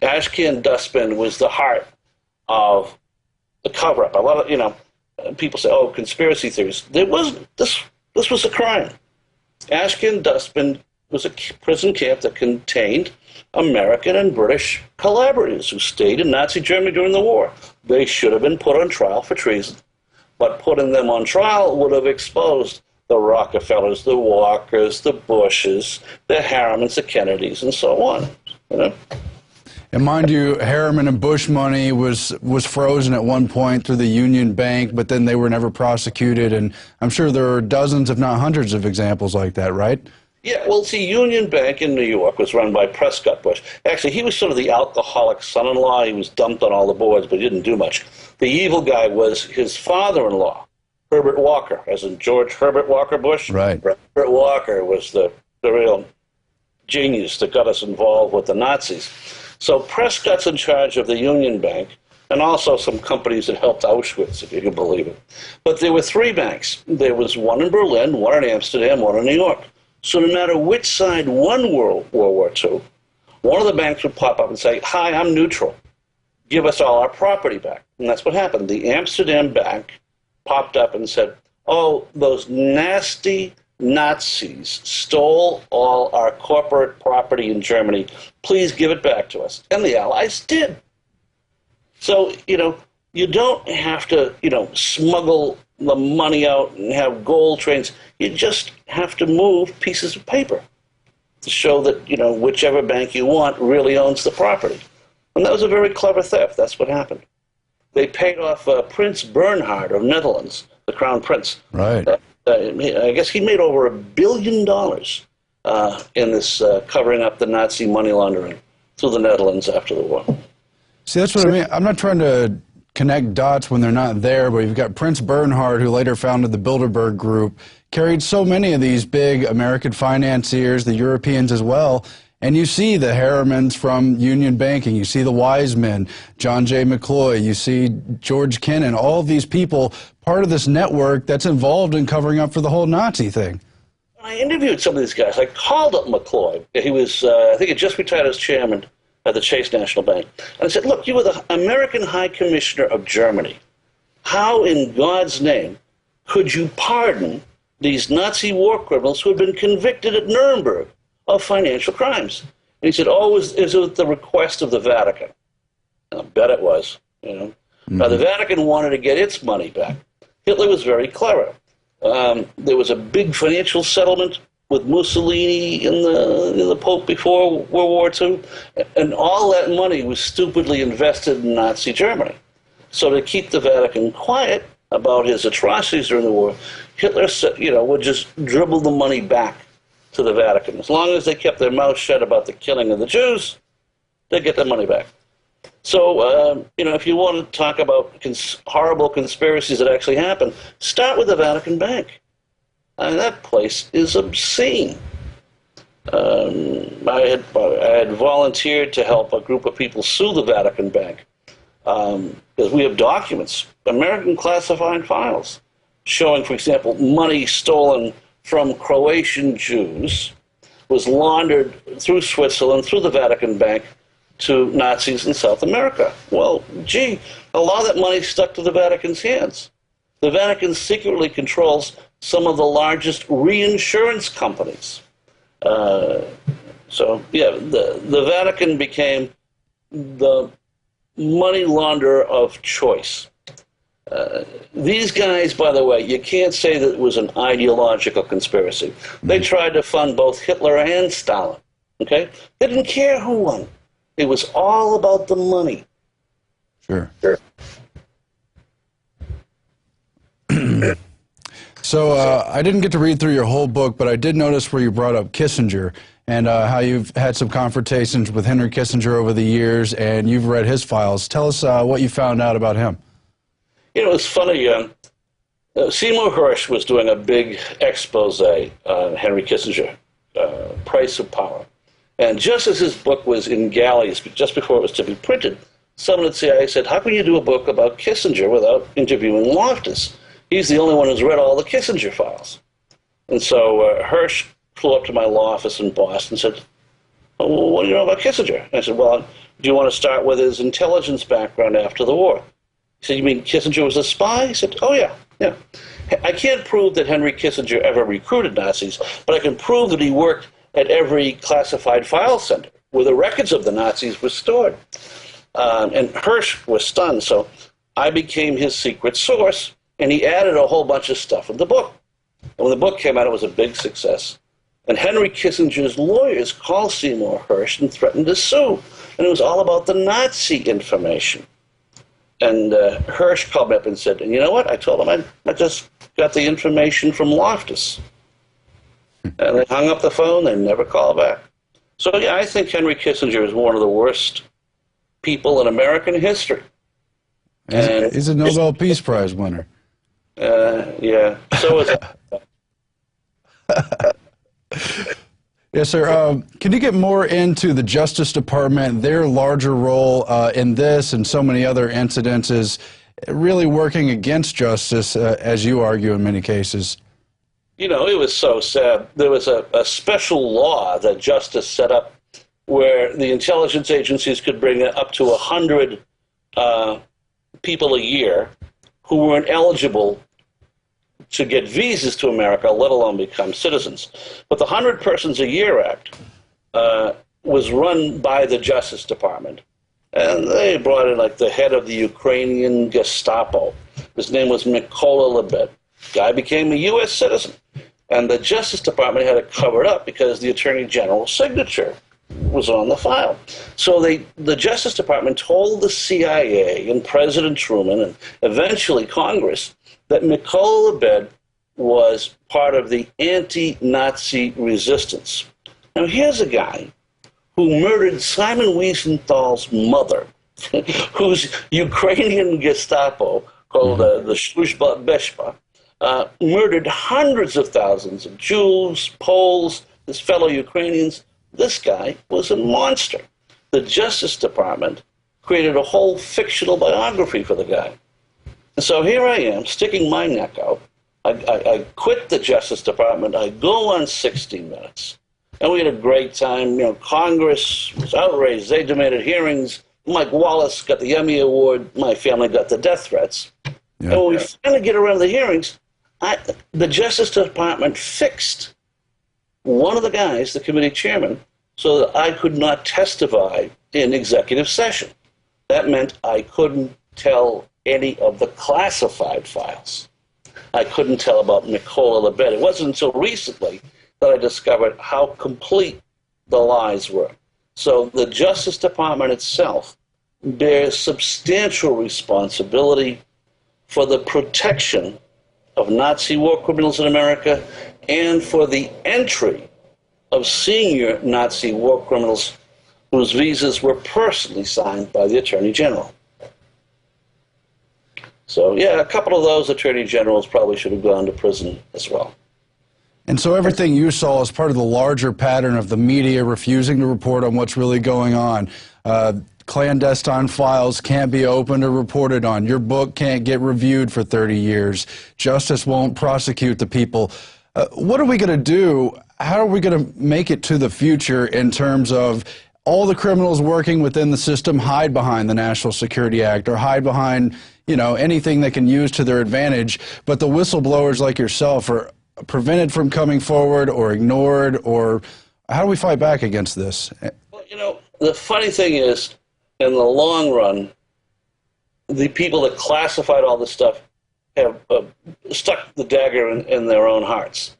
Speaker 8: Ashcan Dustbin was the heart of the cover-up. A lot of, people say, oh, conspiracy theories. There wasn't. This was a crime. Ashcan Dustbin was a prison camp that contained American and British collaborators who stayed in Nazi Germany during the war. They should have been put on trial for treason, but putting them on trial would have exposed the Rockefellers, the Walkers, the Bushes, the Harrimans, the Kennedys, and so on.
Speaker 7: And mind you, Harriman and Bush money was frozen at one point through the Union Bank, but then they were never prosecuted. And I'm sure there are dozens, if not hundreds, of examples like that, right?
Speaker 8: Yeah, well, see, Union Bank in New York was run by Prescott Bush. Actually, he was sort of the alcoholic son-in-law. He was dumped on all the boards, but he didn't do much. The evil guy was his father-in-law, Herbert Walker, as in George Herbert Walker Bush.
Speaker 7: Right.
Speaker 8: Herbert Walker was the real genius that got us involved with the Nazis. So Prescott's in charge of the Union Bank and also some companies that helped Auschwitz, if you can believe it. But there were three banks. There was one in Berlin, one in Amsterdam, one in New York. So no matter which side won World War II, one of the banks would pop up and say, hi, I'm neutral. Give us all our property back. And that's what happened. The Amsterdam Bank popped up and said, oh, those nasty Nazis stole all our corporate property in Germany. Please give it back to us. And the Allies did. So, you don't have to, smuggle the money out and have gold trains. You just have to move pieces of paper to show that, whichever bank you want really owns the property. And that was a very clever theft. That's what happened. They paid off Prince Bernhard of Netherlands, the Crown Prince.
Speaker 7: Right.
Speaker 8: I guess he made over $1 billion in this covering up the Nazi money laundering through the Netherlands after the war.
Speaker 7: See, that's what I mean. I'm not trying to connect dots when they're not there, but you've got Prince Bernhard, who later founded the Bilderberg Group, carried so many of these big American financiers, the Europeans as well, and you see the Harrimans from Union Banking, you see the Wiseman, John J. McCloy, you see George Kennan, all of these people part of this network that's involved in covering up for the whole Nazi thing.
Speaker 8: I interviewed some of these guys. I called up McCloy. He was, I think he just retired as chairman at the Chase National Bank. And I said, look, you were the American High Commissioner of Germany. How in God's name could you pardon these Nazi war criminals who had been convicted at Nuremberg of financial crimes? And he said, oh, is it at the request of the Vatican? And I bet it was, Now, the Vatican wanted to get its money back. Hitler was very clever. There was a big financial settlement with Mussolini and the Pope before World War II, and all that money was stupidly invested in Nazi Germany. So to keep the Vatican quiet about his atrocities during the war, Hitler said, would just dribble the money back to the Vatican. As long as they kept their mouth shut about the killing of the Jews, they'd get their money back. So, if you want to talk about horrible conspiracies that actually happened, start with the Vatican Bank. That place is obscene. I had volunteered to help a group of people sue the Vatican Bank because we have documents, American classified files, showing, for example, money stolen from Croatian Jews was laundered through Switzerland, through the Vatican Bank, to Nazis in South America. Well, gee, a lot of that money stuck to the Vatican's hands. The Vatican secretly controls some of the largest reinsurance companies. So, yeah, the Vatican became the money launderer of choice. These guys, by the way, you can't say that it was an ideological conspiracy. They tried to fund both Hitler and Stalin, okay? They didn't care who won. It was all about the money.
Speaker 7: Sure. So I didn't get to read through your whole book, but I did notice where you brought up Kissinger and how you've had some confrontations with Henry Kissinger over the years, and you've read his files. Tell us what you found out about him.
Speaker 8: You know, it's funny. Seymour Hersh was doing a big expose on Henry Kissinger, Price of Power. And just as his book was in galleys, just before it was to be printed, someone at CIA said, how can you do a book about Kissinger without interviewing Loftus? He's the only one who's read all the Kissinger files. And so Hersh flew up to my law office in Boston and said, oh, well, what do you know about Kissinger? And I said, well, do you want to start with his intelligence background after the war? He said, you mean Kissinger was a spy? He said, oh, yeah. I can't prove that Henry Kissinger ever recruited Nazis, but I can prove that he worked at every classified file center where the records of the Nazis were stored. And Hersh was stunned, so I became his secret source, and he added a whole bunch of stuff in the book. And when the book came out, it was a big success. And Henry Kissinger's lawyers called Seymour Hersh and threatened to sue. And it was all about the Nazi information. And Hersh called me up and said, and you know what? I told him I just got the information from Loftus. And they hung up the phone. They never called back. So, yeah, I think Henry Kissinger is one of the worst people in American history. And
Speaker 7: he's a Nobel Peace Prize winner.
Speaker 8: Yeah, so is
Speaker 7: Yes, sir. Can you get more into the Justice Department, their larger role in this and so many other incidences, really working against justice, as you argue in many cases?
Speaker 8: You know, it was so sad. There was a special law that Justice set up where the intelligence agencies could bring up to 100 people a year who weren't eligible to get visas to America, let alone become citizens. But the 100 Persons a Year Act was run by the Justice Department. And they brought in, like, the head of the Ukrainian Gestapo. His name was Mykola Lebed. Guy became a U.S. citizen. And the Justice Department had to cover it up because the Attorney General's signature was on the file. So the Justice Department told the CIA and President Truman and eventually Congress that Mykola Lebed was part of the anti-Nazi resistance. Now here's a guy who murdered Simon Wiesenthal's mother, whose Ukrainian Gestapo, called the Sluzhba Beshpa, murdered hundreds of thousands of Jews, Poles, his fellow Ukrainians. This guy was a monster. The Justice Department created a whole fictional biography for the guy. And so here I am, sticking my neck out. I quit the Justice Department. I go on 60 Minutes. And we had a great time. You know, Congress was outraged. They demanded hearings. Mike Wallace got the Emmy Award. My family got the death threats. Yeah. And when we finally get around to the hearings, the Justice Department fixed one of the guys, the committee chairman, so that I could not testify in executive session. That meant I couldn't tell any of the classified files. I couldn't tell about Mykola Lebed. It wasn't until recently that I discovered how complete the lies were. So the Justice Department itself bears substantial responsibility for the protection of Nazi war criminals in America and for the entry of senior Nazi war criminals whose visas were personally signed by the Attorney General. So, yeah, a couple of those Attorney Generals probably should have gone to prison as well.
Speaker 7: And so everything you saw is part of the larger pattern of the media refusing to report on what's really going on. Clandestine files can't be opened or reported on. Your book can't get reviewed for 30 years. Justice won't prosecute the people. What are we going to do? How are we going to make it to the future in terms of all the criminals working within the system hide behind the National Security Act or hide behind, you know, anything they can use to their advantage, but the whistleblowers like yourself are prevented from coming forward or ignored? Or how do we fight back against this?
Speaker 8: Well, you know, the funny thing is, in the long run, the people that classified all this stuff have stuck the dagger in their own hearts.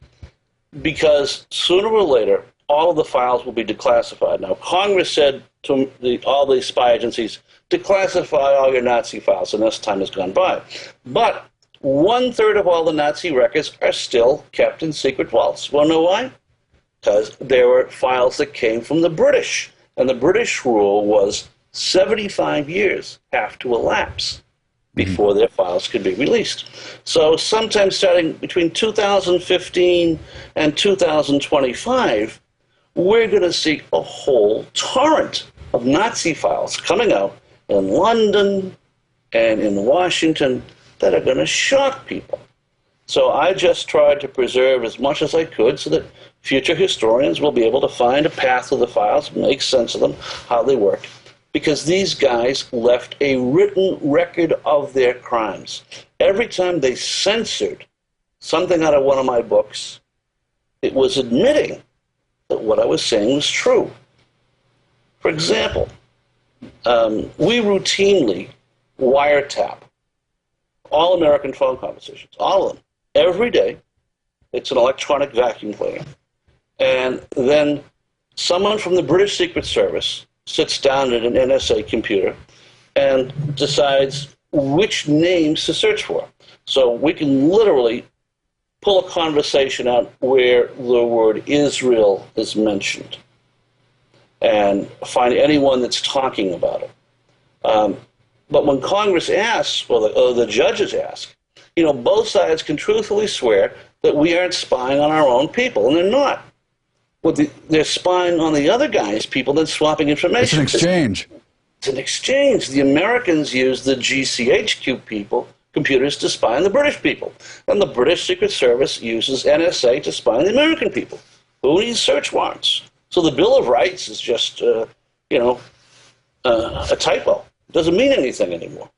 Speaker 8: Because sooner or later, all of the files will be declassified. Now, Congress said to all the spy agencies, declassify all your Nazi files, and this time has gone by. But 1/3 of all the Nazi records are still kept in secret vaults. Want to know why? Because there were files that came from the British, and the British rule was 75 years have to elapse before their files could be released. So sometime starting between 2015 and 2025, we're going to see a whole torrent of Nazi files coming out in London and in Washington that are going to shock people. So I just tried to preserve as much as I could so that future historians will be able to find a path of the files, make sense of them, how they work. Because these guys left a written record of their crimes. Every time they censored something out of one of my books, it was admitting that what I was saying was true. For example, we routinely wiretap all American phone conversations, all of them, every day. It's an electronic vacuum cleaner. And then someone from the British Secret Service sits down at an NSA computer and decides which names to search for. So we can literally pull a conversation out where the word Israel is mentioned and find anyone that's talking about it. But when Congress asks, or the judges ask, you know, both sides can truthfully swear that we aren't spying on our own people, and they're not. Well, they're spying on the other guy's people, then swapping information.
Speaker 7: It's an exchange.
Speaker 8: It's an exchange. The Americans use the GCHQ computers to spy on the British people. And the British Secret Service uses NSA to spy on the American people. Who needs search warrants? So the Bill of Rights is just, a typo. It doesn't mean anything anymore.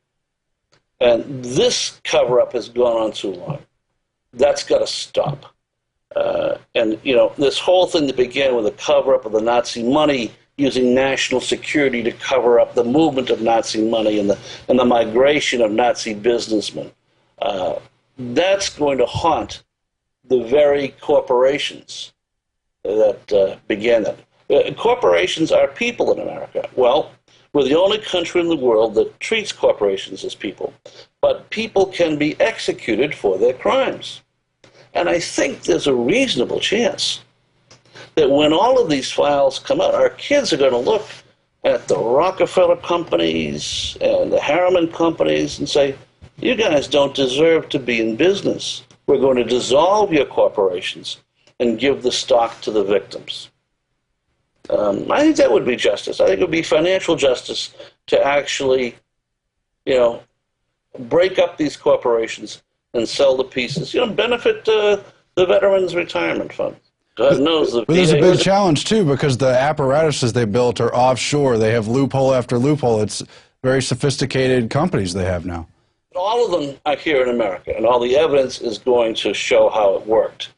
Speaker 8: And this cover-up has gone on too long. That's got to stop. And, you know, this whole thing that began with a cover-up of the Nazi money, using national security to cover up the movement of Nazi money and the migration of Nazi businessmen, that's going to haunt the very corporations that began that. Corporations are people in America. Well, we're the only country in the world that treats corporations as people. But people can be executed for their crimes. And I think there's a reasonable chance that when all of these files come out, our kids are going to look at the Rockefeller companies and the Harriman companies and say, you guys don't deserve to be in business. We're going to dissolve your corporations and give the stock to the victims. I think that would be justice. I think it would be financial justice to actually, break up these corporations and sell the pieces. Benefit the Veterans Retirement Fund. God knows.
Speaker 7: But there's a big challenge, too, because the apparatuses they built are offshore. They have loophole after loophole. It's very sophisticated companies they have now.
Speaker 8: All of them are here in America, and all the evidence is going to show how it worked.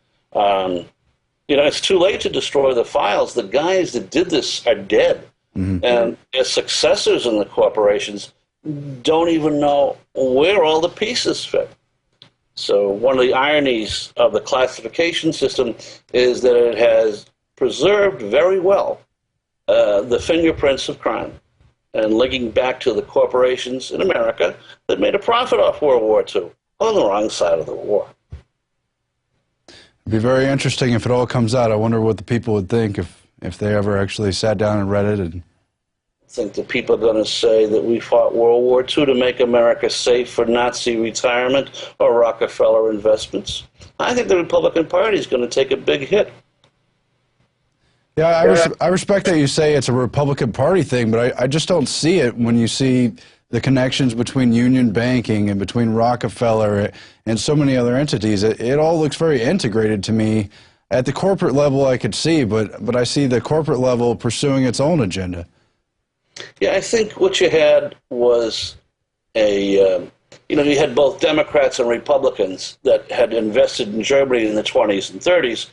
Speaker 8: It's too late to destroy the files. The guys that did this are dead, and their successors in the corporations don't even know where all the pieces fit. So one of the ironies of the classification system is that it has preserved very well the fingerprints of crime and linking back to the corporations in America that made a profit off World War II on the wrong side of the war.
Speaker 7: It'd be very interesting if it all comes out. I wonder what the people would think if they ever actually sat down and read it.
Speaker 8: think that people are going to say that we fought World War II to make America safe for Nazi retirement or Rockefeller investments. I think the Republican Party is going to take a big hit.
Speaker 7: Yeah, I respect that you say it's a Republican Party thing, but I just don't see it when you see the connections between union banking and between Rockefeller and so many other entities. It all looks very integrated to me. At the corporate level, I could see, but I see the corporate level pursuing its own agenda.
Speaker 8: Yeah, I think what you had was you had both Democrats and Republicans that had invested in Germany in the 20s and 30s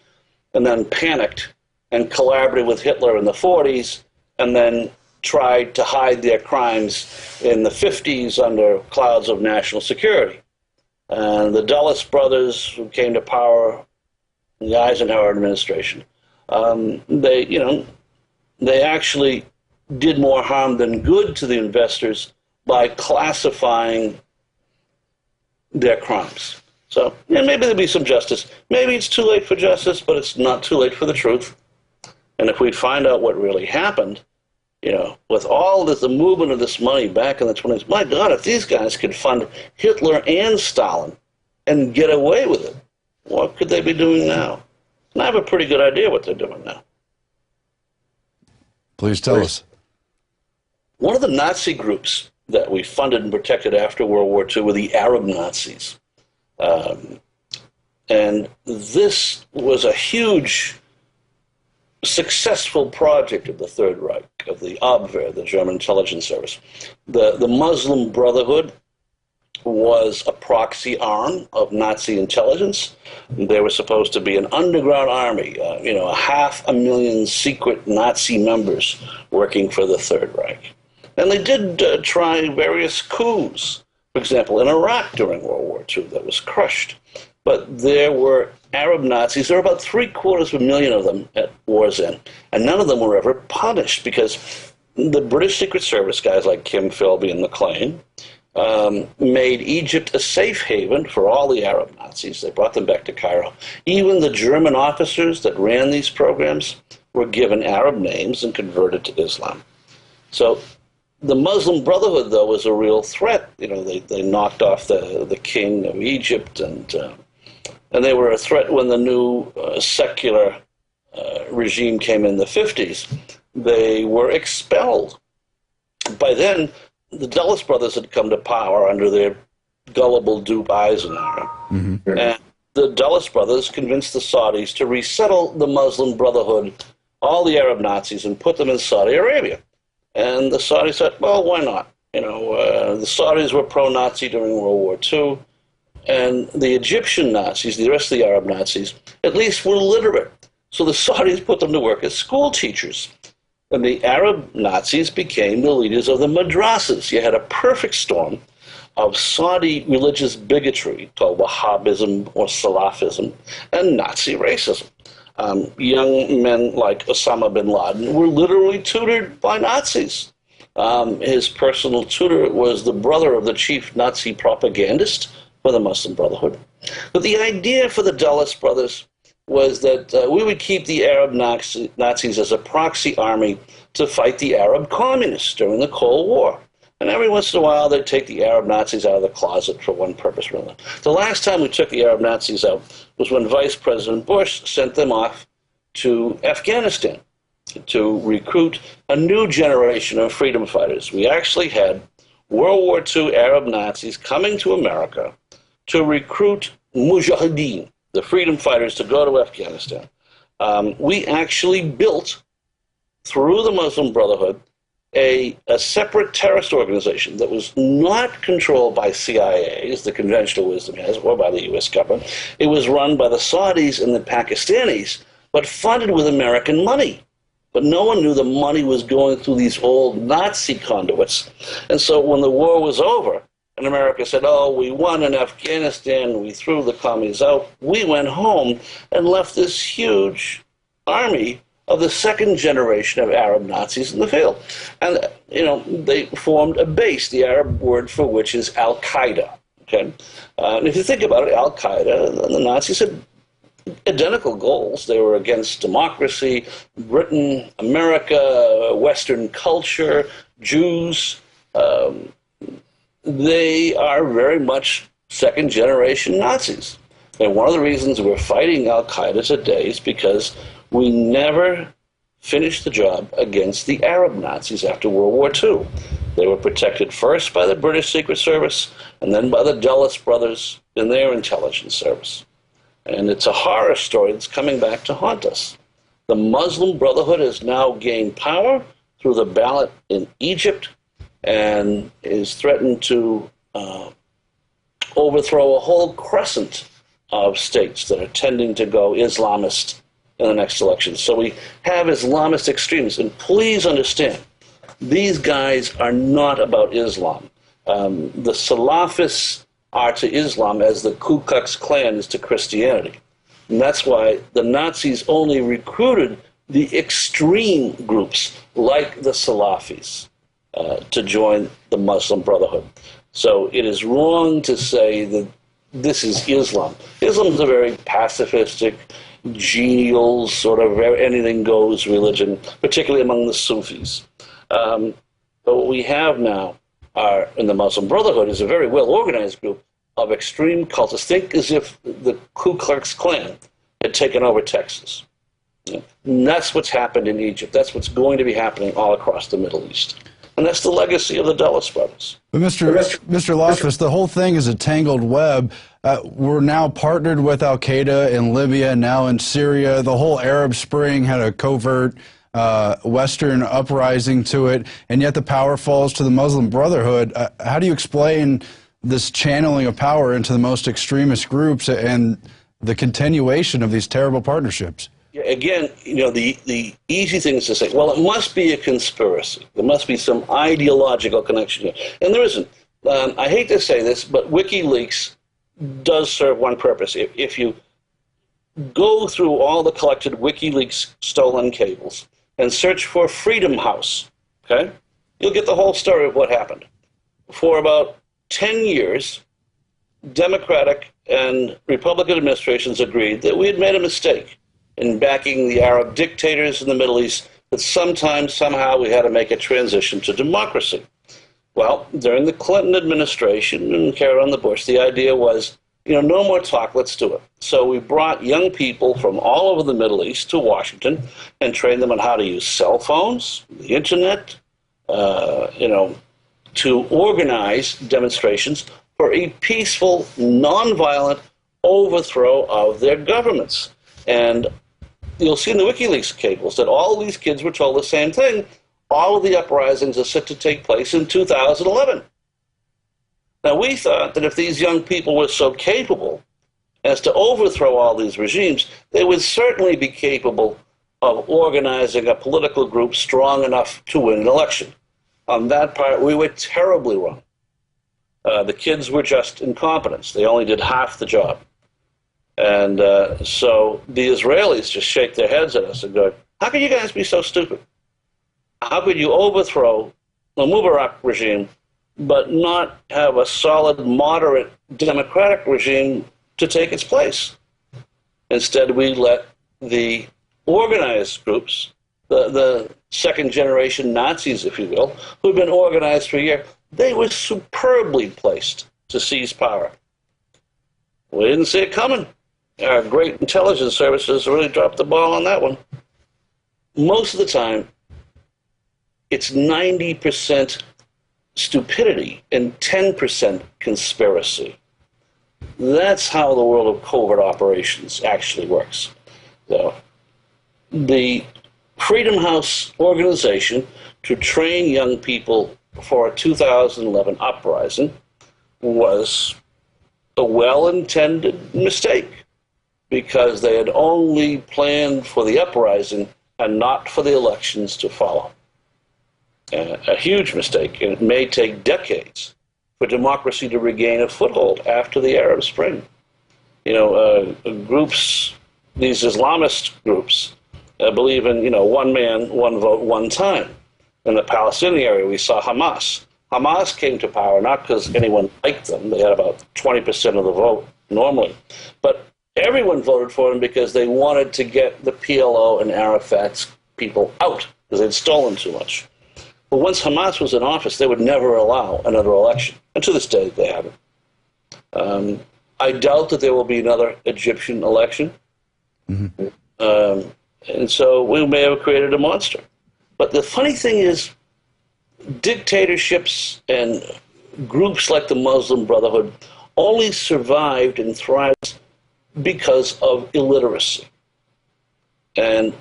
Speaker 8: and then panicked and collaborated with Hitler in the 40s and then tried to hide their crimes in the 50s under clouds of national security. And the Dulles brothers, who came to power in the Eisenhower administration, they actually did more harm than good to the investors by classifying their crimes. So maybe there'll be some justice. Maybe it's too late for justice, but it's not too late for the truth. And if we find out what really happened, with all the movement of this money back in the 20s, my God, if these guys could fund Hitler and Stalin and get away with it, what could they be doing now? And I have a pretty good idea what they're doing now.
Speaker 7: Please tell us.
Speaker 8: One of the Nazi groups that we funded and protected after World War II were the Arab Nazis. And this was a huge, successful project of the Third Reich, of the Abwehr, the German intelligence service. The Muslim Brotherhood was a proxy arm of Nazi intelligence. They were supposed to be an underground army, 500,000 secret Nazi members working for the Third Reich. And they did try various coups, for example, in Iraq during World War II that was crushed. But there were Arab Nazis, there were about 750,000 of them at war's end, and none of them were ever punished because the British Secret Service guys like Kim Philby and McLean made Egypt a safe haven for all the Arab Nazis. They brought them back to Cairo. Even the German officers that ran these programs were given Arab names and converted to Islam. So the Muslim Brotherhood, though, was a real threat. They knocked off the king of Egypt, and they were a threat when the new secular regime came in the 50s. They were expelled. By then, the Dulles brothers had come to power under their gullible dupe Eisenhower. Mm-hmm. And the Dulles brothers convinced the Saudis to resettle the Muslim Brotherhood, all the Arab Nazis, and put them in Saudi Arabia. And the Saudis said, well, why not? The Saudis were pro-Nazi during World War II, and the Egyptian Nazis, the rest of the Arab Nazis, at least were literate. So the Saudis put them to work as school teachers. And the Arab Nazis became the leaders of the madrasas. You had a perfect storm of Saudi religious bigotry called Wahhabism or Salafism and Nazi racism. Young men like Osama bin Laden were literally tutored by Nazis. His personal tutor was the brother of the chief Nazi propagandist for the Muslim Brotherhood. But the idea for the Dulles brothers was that we would keep the Arab Nazis as a proxy army to fight the Arab communists during the Cold War. And every once in a while, they'd take the Arab Nazis out of the closet for one purpose or another. The last time we took the Arab Nazis out was when Vice President Bush sent them off to Afghanistan to recruit a new generation of freedom fighters. We actually had World War II Arab Nazis coming to America to recruit mujahideen, the freedom fighters, to go to Afghanistan. We actually built, through the Muslim Brotherhood, a separate terrorist organization that was not controlled by CIA, as the conventional wisdom has, or by the U.S. government. It was run by the Saudis and the Pakistanis, but funded with American money. But no one knew the money was going through these old Nazi conduits. And so when the war was over, and America said, oh, we won in Afghanistan, we threw the commies out, we went home and left this huge army of the second generation of Arab Nazis in the field. And, they formed a base, the Arab word for which is Al-Qaeda. Okay? And if you think about it, Al-Qaeda, the Nazis had identical goals. They were against democracy, Britain, America, Western culture, Jews. They are very much second-generation Nazis. And one of the reasons we're fighting al-Qaeda today is because we never finished the job against the Arab Nazis after World War II. They were protected first by the British Secret Service and then by the Dulles brothers in their intelligence service. And it's a horror story that's coming back to haunt us. The Muslim Brotherhood has now gained power through the ballot in Egypt and is threatened to overthrow a whole crescent of states that are tending to go Islamist in the next election. So we have Islamist extremists. And please understand, these guys are not about Islam. The Salafists are to Islam as the Ku Klux Klan is to Christianity. And that's why the Nazis only recruited the extreme groups like the Salafis to join the Muslim Brotherhood. So it is wrong to say that this is Islam. Islam is a very pacifistic, genial, sort of anything-goes religion, particularly among the Sufis. But what we have now in the Muslim Brotherhood is a very well-organized group of extreme cultists. Think as if the Ku Klux Klan had taken over Texas. And that's what's happened in Egypt. That's what's going to be happening all across the Middle East. And that's the legacy of the Dulles brothers.
Speaker 7: But Mr. Loftus, the whole thing is a tangled web. We're now partnered with al-Qaeda in Libya, now in Syria. The whole Arab Spring had a covert Western uprising to it, and yet the power falls to the Muslim Brotherhood. How do you explain this channeling of power into the most extremist groups and the continuation of these terrible partnerships?
Speaker 8: Again, you know, the easy thing is to say, well, it must be a conspiracy. There must be some ideological connection here. And there isn't. I hate to say this, but WikiLeaks does serve one purpose. If you go through all the collected WikiLeaks stolen cables and search for Freedom House, okay, you'll get the whole story of what happened. For about 10 years, Democratic and Republican administrations agreed that we had made a mistake in backing the Arab dictators in the Middle East, that somehow we had to make a transition to democracy. Well, during the Clinton administration and carried on the Bush, the idea was, you know, no more talk, let's do it. So we brought young people from all over the Middle East to Washington and trained them on how to use cell phones, the internet, you know, to organize demonstrations for a peaceful, nonviolent overthrow of their governments. And you'll see in the WikiLeaks cables that all these kids were told the same thing. All of the uprisings are set to take place in 2011. Now, we thought that if these young people were so capable as to overthrow all these regimes, they would certainly be capable of organizing a political group strong enough to win an election. On that part, we were terribly wrong. The kids were just incompetents. They only did half the job. And so the Israelis just shake their heads at us and go, how can you guys be so stupid? How could you overthrow the Mubarak regime but not have a solid, moderate, democratic regime to take its place? Instead, we let the organized groups, the second-generation Nazis, if you will, who'd been organized for a year, they were superbly placed to seize power. We didn't see it coming. Our great intelligence services really dropped the ball on that one. Most of the time, it's 90% stupidity and 10% conspiracy. That's how the world of covert operations actually works. So, the Freedom House organization to train young people for a 2011 uprising was a well-intended mistake, because they had only planned for the uprising and not for the elections to follow. A huge mistake, and it may take decades for democracy to regain a foothold after the Arab Spring. You know, groups, these Islamist groups, believe in, you know, one man, one vote, one time. In the Palestinian area, we saw Hamas. Hamas came to power not because anyone liked them. They had about 20% of the vote normally. But everyone voted for them because they wanted to get the PLO and Arafat's people out because they'd stolen too much. But once Hamas was in office, they would never allow another election. And to this day, they haven't. I doubt that there will be another Egyptian election. Mm-hmm. And so we may have created a monster. But the funny thing is, dictatorships and groups like the Muslim Brotherhood only survived and thrived because of illiteracy. And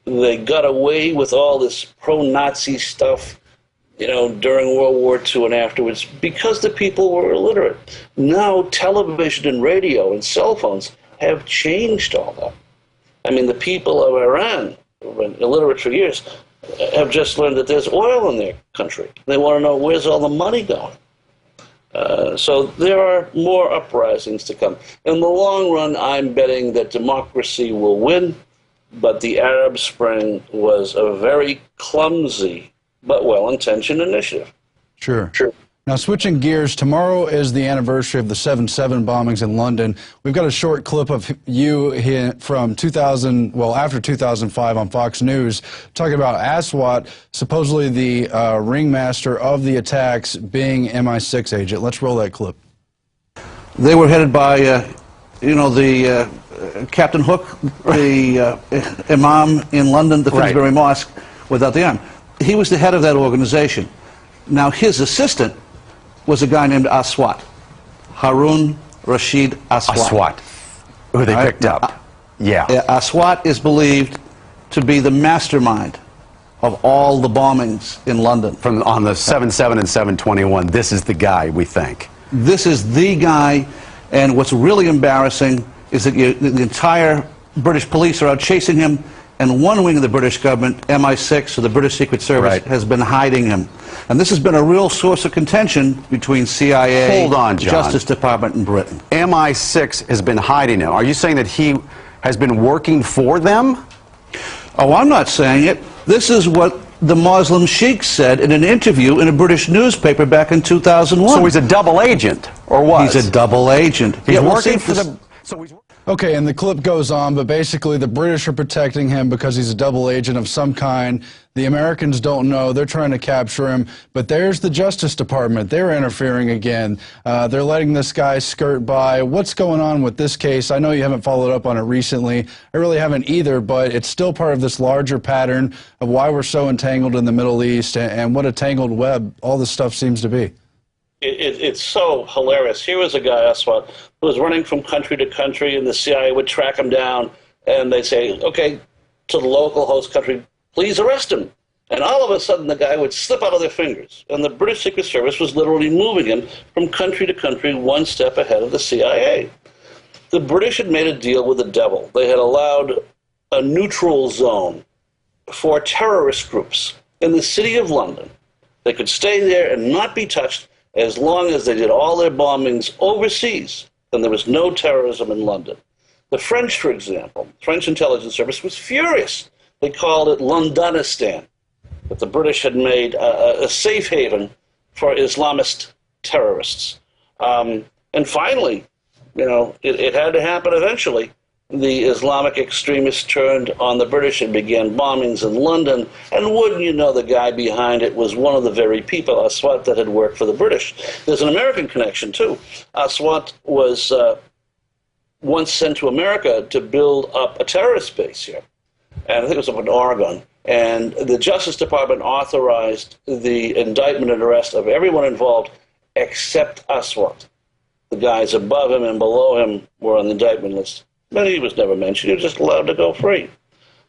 Speaker 8: they got away with all this pro-Nazi stuff, you know, during World War II and afterwards because the people were illiterate. Now television and radio and cell phones have changed all that. I mean, the people of Iran, who've been illiterate for years, have just learned that there's oil in their country. They want to know where's all the money going. So there are more uprisings to come. In the long run, I'm betting that democracy will win, but the Arab Spring was a very clumsy but well-intentioned initiative.
Speaker 7: Sure. Now, switching gears, tomorrow is the anniversary of the 7/7 bombings in London. We've got a short clip of you here from after 2005 on Fox News, talking about Aswat, supposedly the ringmaster of the attacks, being MI6 agent. Let's roll that clip.
Speaker 9: They were headed by, the Captain Hook, the imam in London, the Finsbury Mosque, without the arm. He was the head of that organization. Now, his assistant was a guy named Aswat, Harun Rashid Aswat.
Speaker 10: Who they picked up. Yeah.
Speaker 9: Aswat is believed to be the mastermind of all the bombings in London.
Speaker 10: On the 7/7 and 7/21, this is the guy, we think.
Speaker 9: This is the guy, and what's really embarrassing is that the entire British police are out chasing him, and one wing of the British government, MI6, or the British Secret Service, has been hiding him. And this has been a real source of contention between CIA,
Speaker 10: Hold on, John.
Speaker 9: Justice Department, and Britain.
Speaker 10: MI6 has been hiding him. Are you saying that he has been working for them?
Speaker 9: Oh, I'm not saying it. This is what the Muslim sheikh said in an interview in a British newspaper back in 2001.
Speaker 10: So he's a double agent, or was?
Speaker 9: He's a double agent.
Speaker 10: He's working for the...
Speaker 7: Okay, and the clip goes on, but basically the British are protecting him because he's a double agent of some kind. The Americans don't know. They're trying to capture him. But there's the Justice Department. They're interfering again. They're letting this guy skirt by. What's going on with this case? I know you haven't followed up on it recently. I really haven't either, but it's still part of this larger pattern of why we're so entangled in the Middle East and what a tangled web all this stuff seems to be.
Speaker 8: It's so hilarious. Here was a guy, Aswat, who was running from country to country, and the CIA would track him down, and they'd say, okay, to the local host country, please arrest him. And all of a sudden, the guy would slip out of their fingers. And the British Secret Service was literally moving him from country to country, one step ahead of the CIA. The British had made a deal with the devil. They had allowed a neutral zone for terrorist groups in the city of London. They could stay there and not be touched as long as they did all their bombings overseas. Then there was no terrorism in London. The French, for example, French intelligence service was furious. They called it Londonistan, that the British had made a safe haven for Islamist terrorists. And finally, it had to happen eventually. The Islamic extremists turned on the British and began bombings in London. And wouldn't you know, the guy behind it was one of the very people, Aswat, that had worked for the British. There's an American connection, too. Aswat was once sent to America to build up a terrorist base here. And I think it was up in Oregon. And the Justice Department authorized the indictment and arrest of everyone involved except Aswat. The guys above him and below him were on the indictment list. But he was never mentioned. He was just allowed to go free.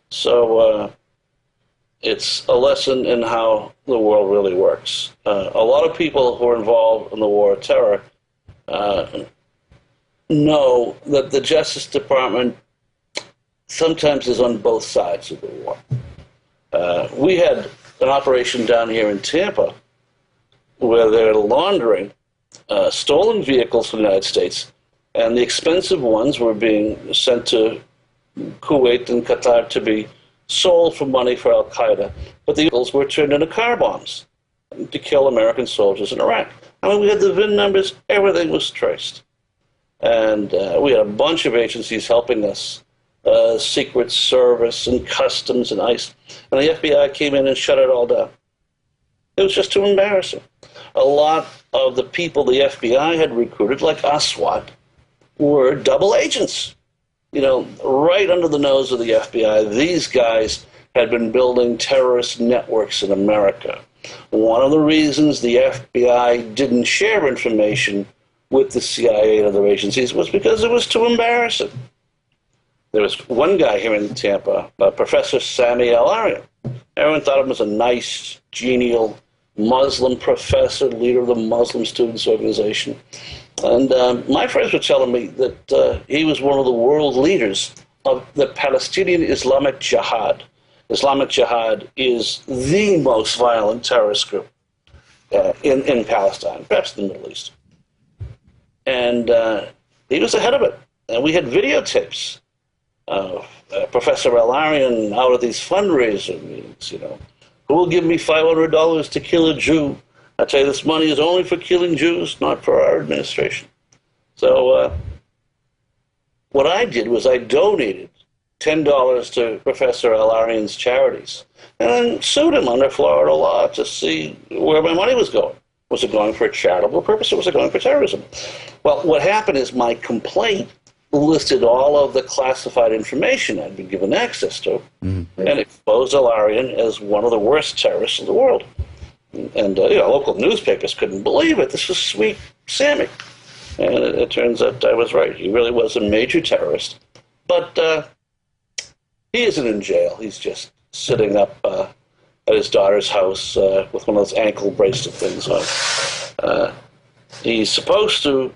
Speaker 8: So it's a lesson in how the world really works. A lot of people who are involved in the war of terror know that the Justice Department sometimes is on both sides of the war. We had an operation down here in Tampa where they're laundering stolen vehicles from the United States, and the expensive ones were being sent to Kuwait and Qatar to be sold for money for Al-Qaeda. But the vehicles were turned into car bombs to kill American soldiers in Iraq. I mean, we had the VIN numbers, everything was traced. And we had a bunch of agencies helping us, Secret Service and Customs and ICE. And the FBI came in and shut it all down. It was just too embarrassing. A lot of the people the FBI had recruited, like Aswad, were double agents. You know, right under the nose of the FBI, these guys had been building terrorist networks in America. One of the reasons the FBI didn't share information with the CIA and other agencies was because it was too embarrassing. There was one guy here in Tampa, Professor Sami El-Arian. Everyone thought of him as a nice, genial Muslim professor, leader of the Muslim Students Organization. And my friends were telling me that he was one of the world leaders of the Palestinian Islamic Jihad. Islamic Jihad is the most violent terrorist group in Palestine, perhaps in the Middle East. And he was the head of it. And we had videotapes of Professor El-Arian out at these fundraiser meetings, you know. Who will give me $500 to kill a Jew? I tell you, this money is only for killing Jews, not for our administration. So what I did was I donated $10 to Professor El-Arian's charities and then sued him under Florida law to see where my money was going. Was it going for a charitable purpose or was it going for terrorism? Well, what happened is my complaint listed all of the classified information I'd been given access to and exposed El-Arian as one of the worst terrorists in the world. And you know, local newspapers couldn't believe it. This was Sweet Sammy. And it turns out I was right. He really was a major terrorist. But he isn't in jail. He's just sitting up at his daughter's house with one of those ankle bracelet things on. He's supposed to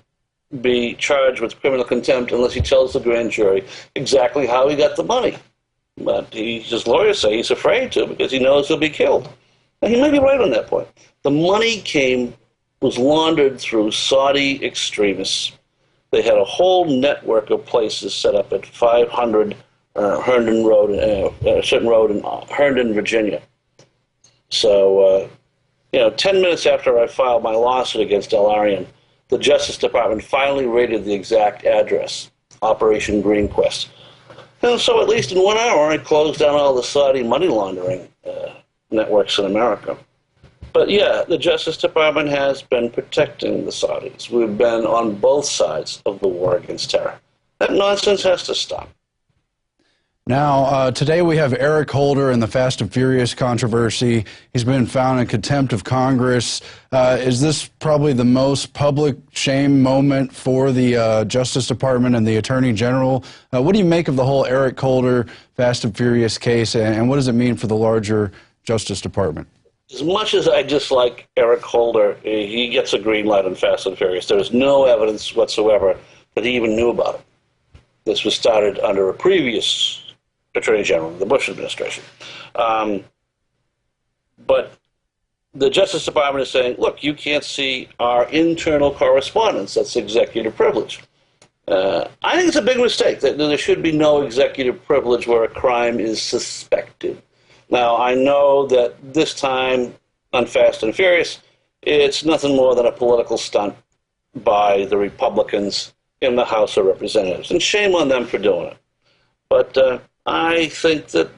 Speaker 8: be charged with criminal contempt unless he tells the grand jury exactly how he got the money. But his lawyers say he's afraid to because he knows he'll be killed. And he may be right on that point. The money was laundered through Saudi extremists. They had a whole network of places set up at 500 Herndon Road, a certain road in Herndon, Virginia. So, 10 minutes after I filed my lawsuit against El-Arian, the Justice Department finally raided the exact address, Operation Green Quest. And so at least in 1 hour, I closed down all the Saudi money laundering networks in America. But yeah, the Justice Department has been protecting the Saudis. We've been on both sides of the war against terror. That nonsense has to stop.
Speaker 7: Now, today we have Eric Holder in the Fast and Furious controversy. He's been found in contempt of Congress. Is this probably the most public shame moment for the Justice Department and the Attorney General? What do you make of the whole Eric Holder Fast and Furious case, and what does it mean for the larger Justice Department?
Speaker 8: As much as I dislike Eric Holder, he gets a green light on Fast and Furious. There is no evidence whatsoever that he even knew about it. This was started under a previous Attorney General, the Bush administration. But the Justice Department is saying, look, you can't see our internal correspondence. That's executive privilege. I think it's a big mistake that there should be no executive privilege where a crime is suspected. Now, I know that this time on Fast and Furious, it's nothing more than a political stunt by the Republicans in the House of Representatives. And shame on them for doing it. But I think that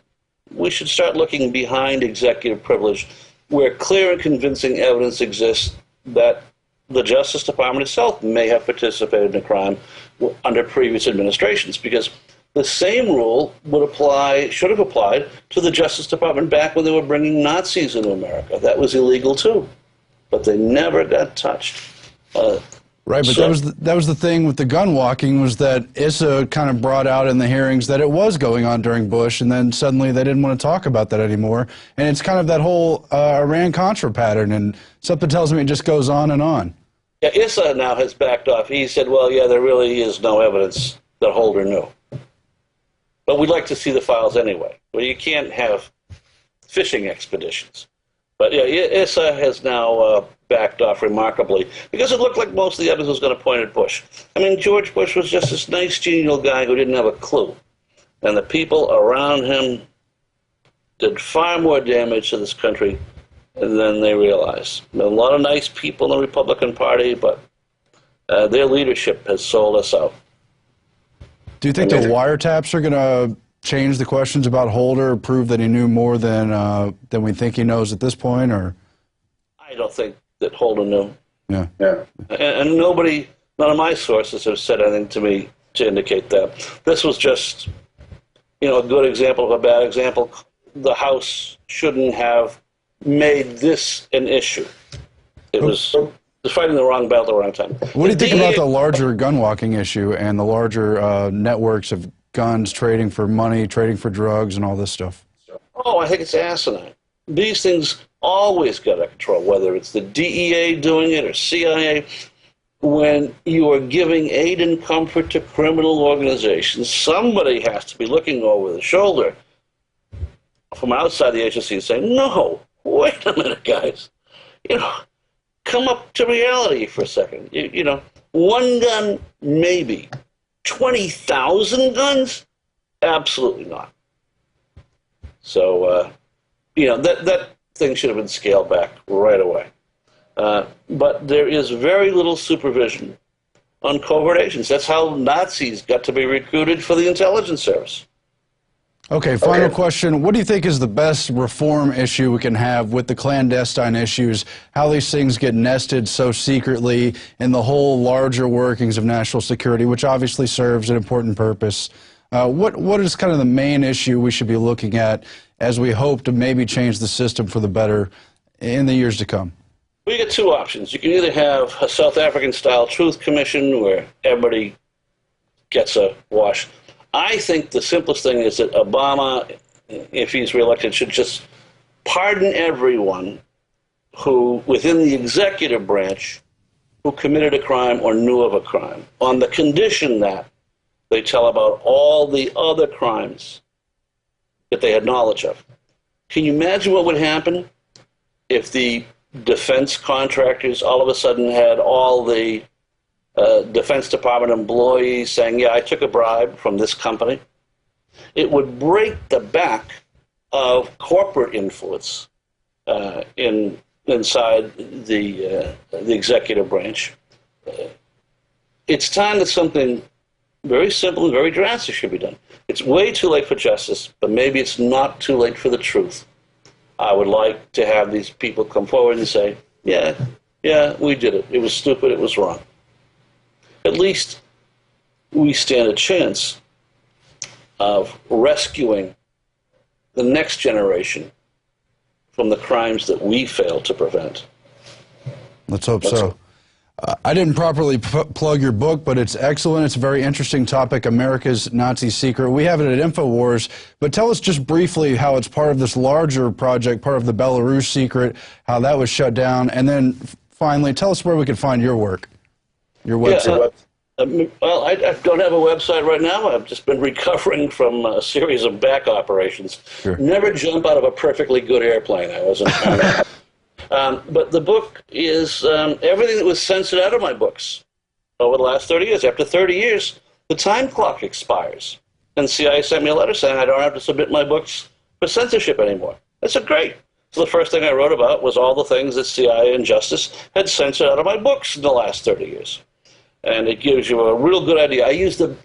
Speaker 8: we should start looking behind executive privilege where clear and convincing evidence exists that the Justice Department itself may have participated in a crime under previous administrations, because the same rule should have applied to the Justice Department back when they were bringing Nazis into America. That was illegal too, but they never got touched.
Speaker 7: Right, but that was the thing with the gun walking, was that Issa kind of brought out in the hearings that it was going on during Bush, and then suddenly they didn't want to talk about that anymore. And it's kind of that whole Iran-Contra pattern, and something tells me it just goes on and on.
Speaker 8: Yeah, Issa now has backed off. He said, well, yeah, there really is no evidence that Holder knew. But we'd like to see the files anyway. Well, you can't have fishing expeditions. But yeah, Issa has now backed off remarkably because it looked like most of the evidence was going to point at Bush. I mean, George Bush was just this nice, genial guy who didn't have a clue. And the people around him did far more damage to this country than they realized. There are a lot of nice people in the Republican Party, but their leadership has sold us out.
Speaker 7: Do you think the wiretaps are going to change the questions about Holder, prove that he knew more than we think he knows at this point, or?
Speaker 8: don't think that Holden knew.
Speaker 7: Yeah.
Speaker 8: And none of my sources have said anything to me to indicate that. This was just, a good example of a bad example. The House shouldn't have made this an issue. It was fighting the wrong battle at the wrong time.
Speaker 7: What do you think about the larger gun walking issue and the larger networks of guns trading for money, trading for drugs, and all this stuff?
Speaker 8: Oh, I think it's asinine. These things always get out of control, whether it's the DEA doing it or CIA. When you are giving aid and comfort to criminal organizations, somebody has to be looking over the shoulder from outside the agency and saying, no, wait a minute, guys. Come up to reality for a second. One gun, maybe. 20,000 guns? Absolutely not. So, that thing should have been scaled back right away. But there is very little supervision on covert agents. That's how Nazis got to be recruited for the intelligence service.
Speaker 7: Okay, final question. What do you think is the best reform issue we can have with the clandestine issues, how these things get nested so secretly in the whole larger workings of national security, which obviously serves an important purpose? What is kind of the main issue we should be looking at as we hope to maybe change the system for the better in the years to come?
Speaker 8: We get two options. You can either have a South African-style truth commission where everybody gets a wash. I think the simplest thing is that Obama, if he's reelected, should just pardon everyone who, within the executive branch, who committed a crime or knew of a crime, on the condition that they tell about all the other crimes that they had knowledge of. Can you imagine what would happen if the defense contractors all of a sudden had all the Defense Department employees saying, yeah, I took a bribe from this company? It would break the back of corporate influence inside the executive branch. It's time that something very simple and very drastic should be done. It's way too late for justice, but maybe it's not too late for the truth. I would like to have these people come forward and say, yeah, we did it. It was stupid. It was wrong. At least we stand a chance of rescuing the next generation from the crimes that we failed to prevent.
Speaker 7: Let's hope so. I didn't properly plug your book, but it's excellent. It's a very interesting topic, America's Nazi Secret. We have it at Infowars, but tell us just briefly how it's part of this larger project, part of the Belarus secret, how that was shut down, and then finally, tell us where we can find your work, your website.
Speaker 8: Well, I don't have a website right now. I've just been recovering from a series of back operations.
Speaker 7: Sure.
Speaker 8: Never jump out of a perfectly good airplane. I wasn't. But the book is everything that was censored out of my books over the last 30 years. After 30 years, the time clock expires. And CIA sent me a letter saying I don't have to submit my books for censorship anymore. I said, great. So the first thing I wrote about was all the things that CIA and Justice had censored out of my books in the last 30 years. And it gives you a real good idea. I use the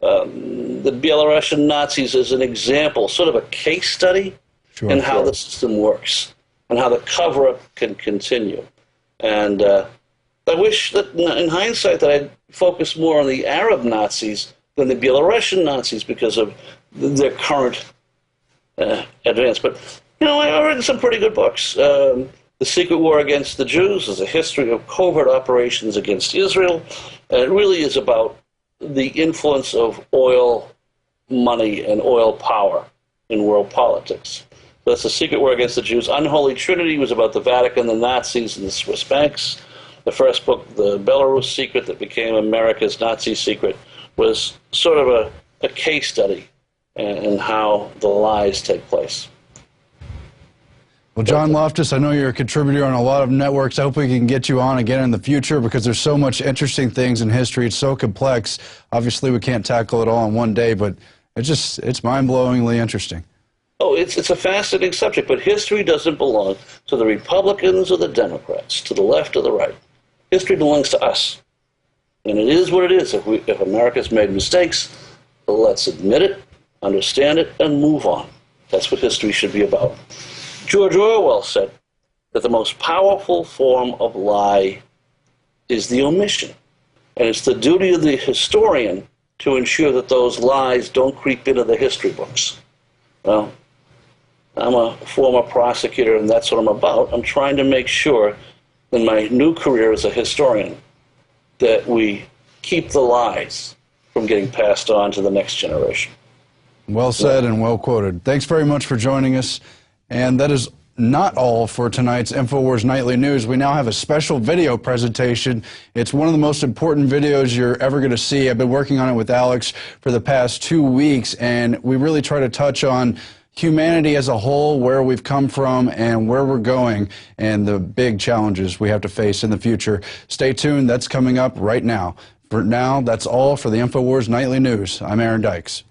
Speaker 8: Belarusian Nazis as an example, sort of a case study in how the system works and how the cover-up can continue. And I wish that, in hindsight, that I'd focus more on the Arab Nazis than the Belarusian Nazis because of their current advance. But, I've written some pretty good books. The Secret War Against the Jews is a history of covert operations against Israel. And it really is about the influence of oil money and oil power in world politics. So that's The Secret War Against the Jews. Unholy Trinity was about the Vatican, the Nazis, and the Swiss banks. The first book, The Belarus Secret, that became America's Nazi Secret, was sort of a case study in how the lies take place.
Speaker 7: Well, John Loftus, I know you're a contributor on a lot of networks. I hope we can get you on again in the future because there's so much interesting things in history. It's so complex. Obviously, we can't tackle it all in one day, but it's mind-blowingly interesting.
Speaker 8: Oh, it's a fascinating subject, but history doesn't belong to the Republicans or the Democrats, to the left or the right. History belongs to us. And it is what it is. If America's made mistakes, let's admit it, understand it, and move on. That's what history should be about. George Orwell said, that the most powerful form of lie is the omission. And it's the duty of the historian to ensure that those lies don't creep into the history books. Well, I'm a former prosecutor, and that's what I'm about. I'm trying to make sure in my new career as a historian that we keep the lies from getting passed on to the next generation.
Speaker 7: Well said and well quoted. Thanks very much for joining us. And that is not all for tonight's Infowars Nightly News. We now have a special video presentation. It's one of the most important videos you're ever going to see. I've been working on it with Alex for the past 2 weeks, and we really try to touch on humanity as a whole, where we've come from and where we're going, and the big challenges we have to face in the future. Stay tuned. That's coming up right now. For now, that's all for the Infowars Nightly News. I'm Aaron Dykes.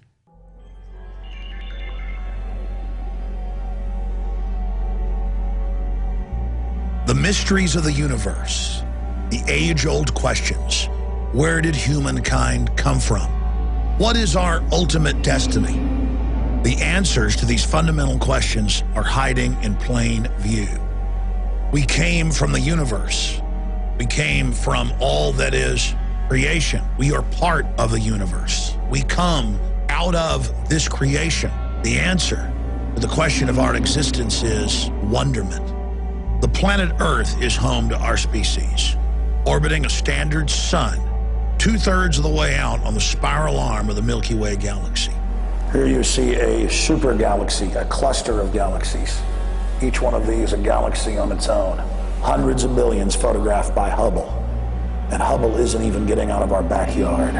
Speaker 5: The mysteries of the universe, the age-old questions. Where did humankind come from? What is our ultimate destiny? The answers to these fundamental questions are hiding in plain view. We came from the universe. We came from all that is creation. We are part of the universe. We come out of this creation. The answer to the question of our existence is wonderment. The planet Earth is home to our species, orbiting a standard sun, 2/3 of the way out on the spiral arm of the Milky Way galaxy.
Speaker 11: Here you see a super galaxy, a cluster of galaxies. Each one of these a galaxy on its own. Hundreds of billions photographed by Hubble. And Hubble isn't even getting out of our backyard.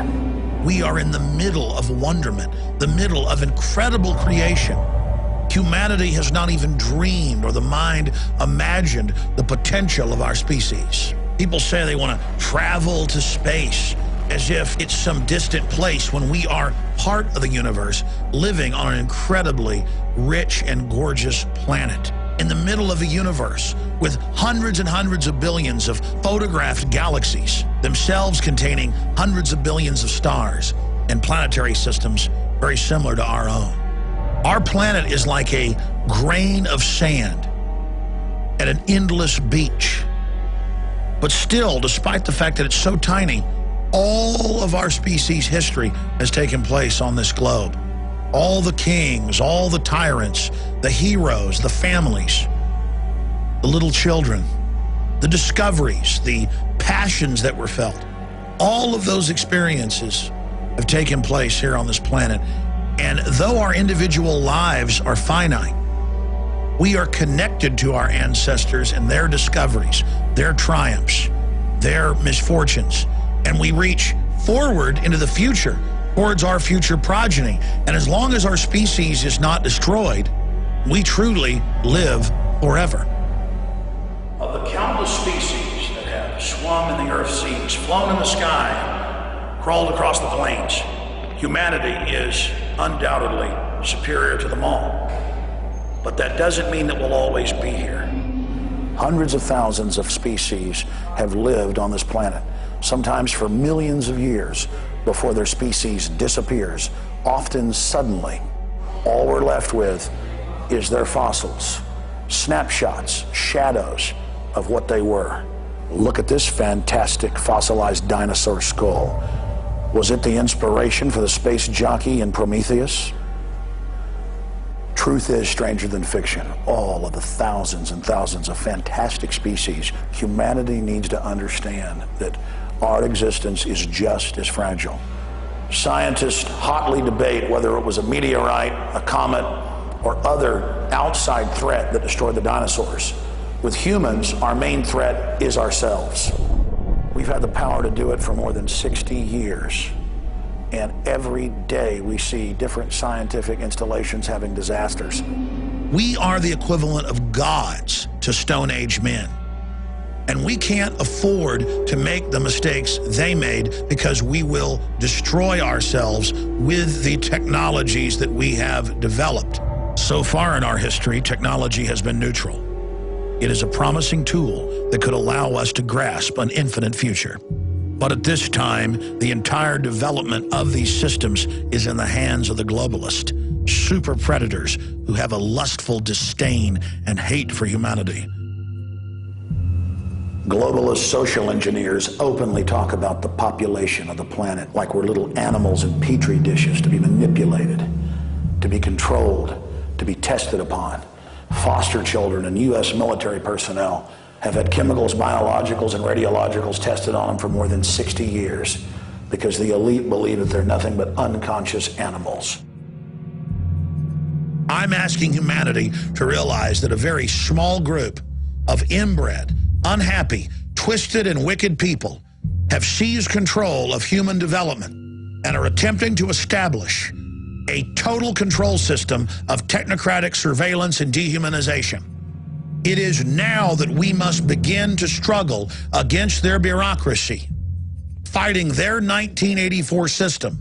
Speaker 5: We are in the middle of wonderment, the middle of incredible creation. Humanity has not even dreamed or the mind imagined the potential of our species. People say they want to travel to space as if it's some distant place when we are part of the universe, living on an incredibly rich and gorgeous planet. In the middle of a universe with hundreds and hundreds of billions of photographed galaxies, themselves containing hundreds of billions of stars and planetary systems very similar to our own. Our planet is like a grain of sand at an endless beach. But still, despite the fact that it's so tiny, all of our species' history has taken place on this globe. All the kings, all the tyrants, the heroes, the families, the little children, the discoveries, the passions that were felt. All of those experiences have taken place here on this planet. And though our individual lives are finite, we are connected to our ancestors and their discoveries, their triumphs, their misfortunes. And we reach forward into the future towards our future progeny. And as long as our species is not destroyed, we truly live forever. Of the countless species that have swum in the Earth's seas, flown in the sky, crawled across the plains, humanity is undoubtedly superior to them all. But that doesn't mean that we'll always be here. Hundreds of thousands of species have lived on this planet, sometimes for millions of years before their species disappears, often suddenly. All we're left with is their fossils, snapshots, shadows of what they were. Look at this fantastic fossilized dinosaur skull. Was it the inspiration for the space jockey in Prometheus? Truth is stranger than fiction. All of the thousands and thousands of fantastic species, humanity needs to understand that our existence is just as fragile. Scientists hotly debate whether it was a meteorite, a comet, or other outside threat that destroyed the dinosaurs. With humans, our main threat is ourselves. We've had the power to do it for more than 60 years. And every day we see different scientific installations having disasters. We are the equivalent of gods to Stone Age men. And we can't afford to make the mistakes they made, because we will destroy ourselves with the technologies that we have developed. So far in our history, technology has been neutral. It is a promising tool that could allow us to grasp an infinite future. But at this time, the entire development of these systems is in the hands of the globalist, super predators who have a lustful disdain and hate for humanity.
Speaker 11: Globalist social engineers openly talk about the population of the planet like we're little animals in petri dishes to be manipulated, to be controlled, to be tested upon. Foster children and U.S. military personnel have had chemicals, biologicals, and radiologicals tested on them for more than 60 years because the elite believe that they're nothing but unconscious animals.
Speaker 5: I'm asking humanity to realize that a very small group of inbred, unhappy, twisted, and wicked people have seized control of human development and are attempting to establish a total control system of technocratic surveillance and dehumanization. It is now that we must begin to struggle against their bureaucracy, fighting their 1984 system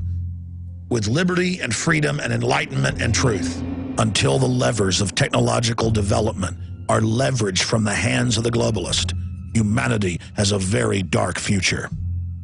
Speaker 5: with liberty and freedom and enlightenment and truth, until the levers of technological development are leveraged from the hands of the globalist. Humanity has a very dark future.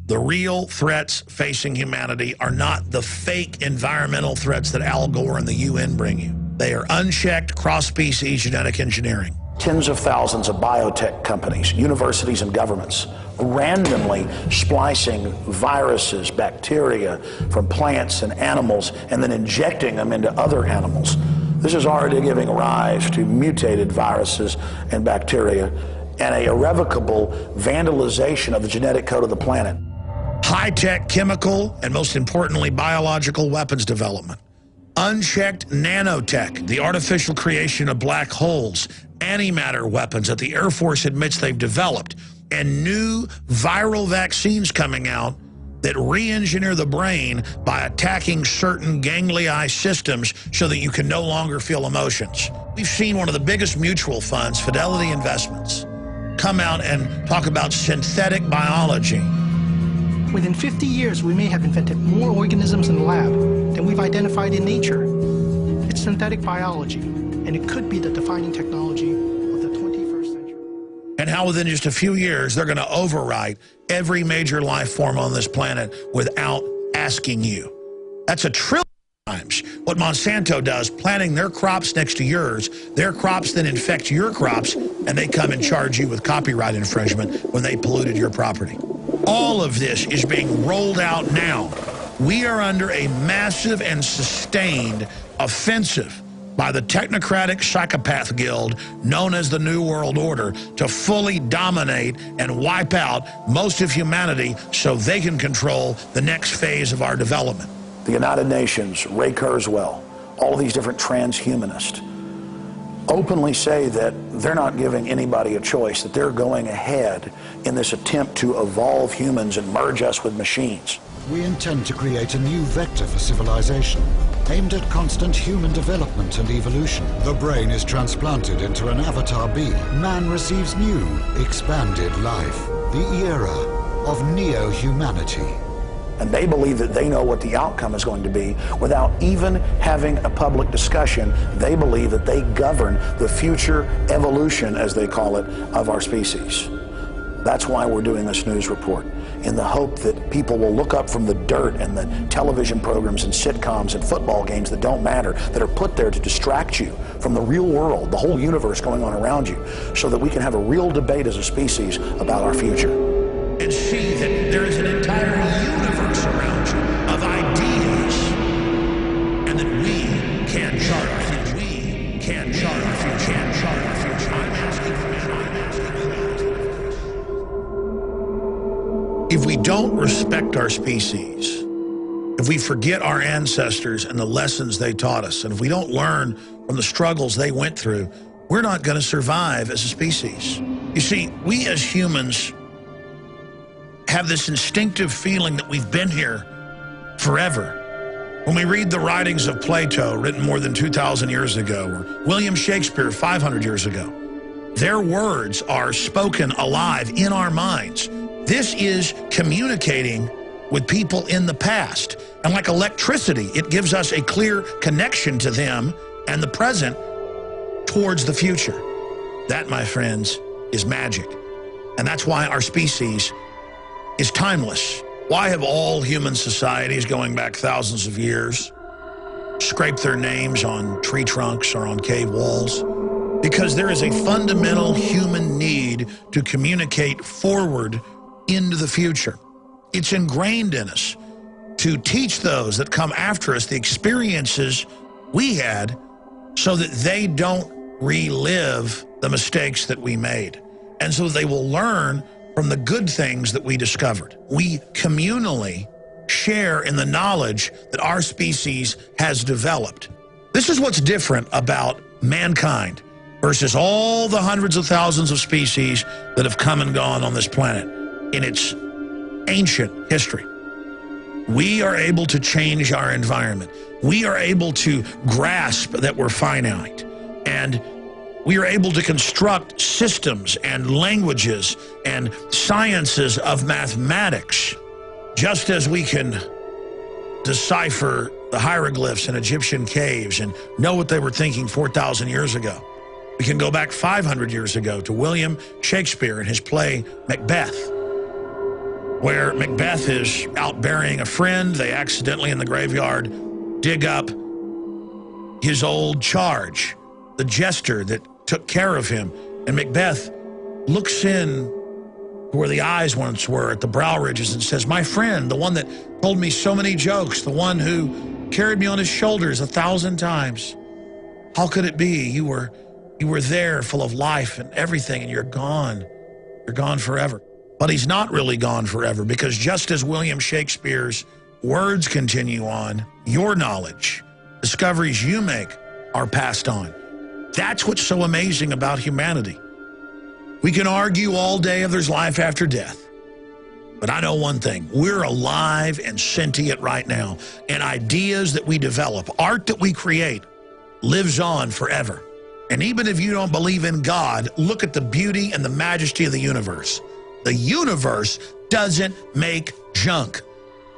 Speaker 5: The real threats facing humanity are not the fake environmental threats that Al Gore and the UN bring you. They are unchecked cross-species genetic engineering.
Speaker 11: Tens of thousands of biotech companies, universities, and governments randomly splicing viruses, bacteria from plants and animals, and then injecting them into other animals. This is already giving rise to mutated viruses and bacteria and a irrevocable vandalization of the genetic code of the planet.
Speaker 5: High-tech chemical and, most importantly, biological weapons development. Unchecked nanotech, the artificial creation of black holes, antimatter weapons that the Air Force admits they've developed, and new viral vaccines coming out that re-engineer the brain by attacking certain ganglion systems so that you can no longer feel emotions. We've seen one of the biggest mutual funds, Fidelity Investments, come out and talk about synthetic biology.
Speaker 12: Within 50 years, we may have invented more organisms in the lab than we've identified in nature. It's synthetic biology, and it could be the defining technology of the 21st century.
Speaker 5: And how within just a few years, they're going to overwrite every major life form on this planet without asking you. That's a trillion times what Monsanto does, planting their crops next to yours. Their crops then infect your crops, and they come and charge you with copyright infringement when they polluted your property. All of this is being rolled out now. We are under a massive and sustained offensive by the technocratic psychopath guild known as the New World Order to fully dominate and wipe out most of humanity so they can control the next phase of our development.
Speaker 11: The United Nations, Ray Kurzweil, all these different transhumanists openly say that they're not giving anybody a choice, that they're going ahead in this attempt to evolve humans and merge us with machines.
Speaker 13: We intend to create a new vector for civilization, aimed at constant human development and evolution. The brain is transplanted into an avatar being. Man receives new, expanded life. The era of neo-humanity.
Speaker 11: And they believe that they know what the outcome is going to be without even having a public discussion. They believe that they govern the future evolution, as they call it, of our species. That's why we're doing this news report, in the hope that people will look up from the dirt and the television programs and sitcoms and football games that don't matter, that are put there to distract you from the real world, the whole universe going on around you, so that we can have a real debate as a species about our future.
Speaker 5: And see that there is an entire universe around you of ideas, and that we can chart our future. We can chart our future. Can chart our future. I'm asking for if we don't respect our species, if we forget our ancestors and the lessons they taught us, and if we don't learn from the struggles they went through, we're not going to survive as a species. You see, we as humans have this instinctive feeling that we've been here forever. When we read the writings of Plato, written more than 2,000 years ago, or William Shakespeare 500 years ago, their words are spoken alive in our minds. This is communicating with people in the past. And like electricity, it gives us a clear connection to them and the present towards the future. That, my friends, is magic. And that's why our species is timeless. Why have all human societies going back thousands of years scraped their names on tree trunks or on cave walls? because there is a fundamental human need to communicate forward into the future. It's ingrained in us to teach those that come after us the experiences we had so that they don't relive the mistakes that we made. And so they will learn from the good things that we discovered. We communally share in the knowledge that our species has developed. This is what's different about mankind versus all the hundreds of thousands of species that have come and gone on this planet in its ancient history. We are able to change our environment. We are able to grasp that we're finite. And we are able to construct systems and languages and sciences of mathematics, just as we can decipher the hieroglyphs in Egyptian caves and know what they were thinking 4,000 years ago. We can go back 500 years ago to William Shakespeare and his play Macbeth, where Macbeth is out burying a friend. They accidentally in the graveyard dig up his old charge, the jester that took care of him. And Macbeth looks in where the eyes once were at the brow ridges and says, "My friend, the one that told me so many jokes, the one who carried me on his shoulders 1,000 times. How could it be? You were there full of life and everything, and you're gone. You're gone forever." But he's not really gone forever, because just as William Shakespeare's words continue on, your knowledge, discoveries you make are passed on. That's what's so amazing about humanity. We can argue all day if there's life after death. But I know one thing, we're alive and sentient right now. And ideas that we develop, art that we create, lives on forever. And even if you don't believe in God, look at the beauty and the majesty of the universe. The universe doesn't make junk.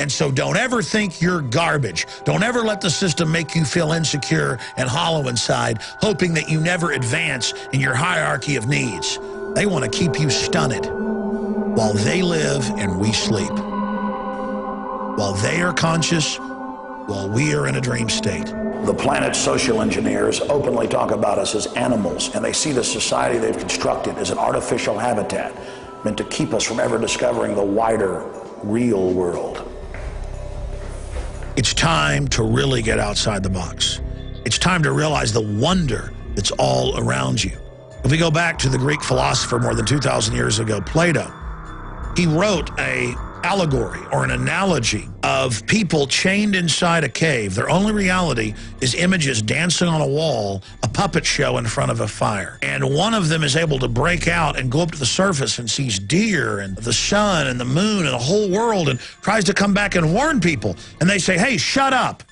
Speaker 5: And so don't ever think you're garbage. Don't ever let the system make you feel insecure and hollow inside, hoping that you never advance in your hierarchy of needs. They want to keep you stunted while they live and we sleep. While they are conscious, while we are in a dream state.
Speaker 11: The planet's social engineers openly talk about us as animals, and they see the society they've constructed as an artificial habitat meant to keep us from ever discovering the wider, real world.
Speaker 5: It's time to really get outside the box. It's time to realize the wonder that's all around you. If we go back to the Greek philosopher more than 2,000 years ago, Plato, he wrote an allegory or an analogy of people chained inside a cave. Their only reality is images dancing on a wall, a puppet show in front of a fire. And one of them is able to break out and go up to the surface and sees deer and the sun and the moon and the whole world and tries to come back and warn people. And they say, "Hey, shut up.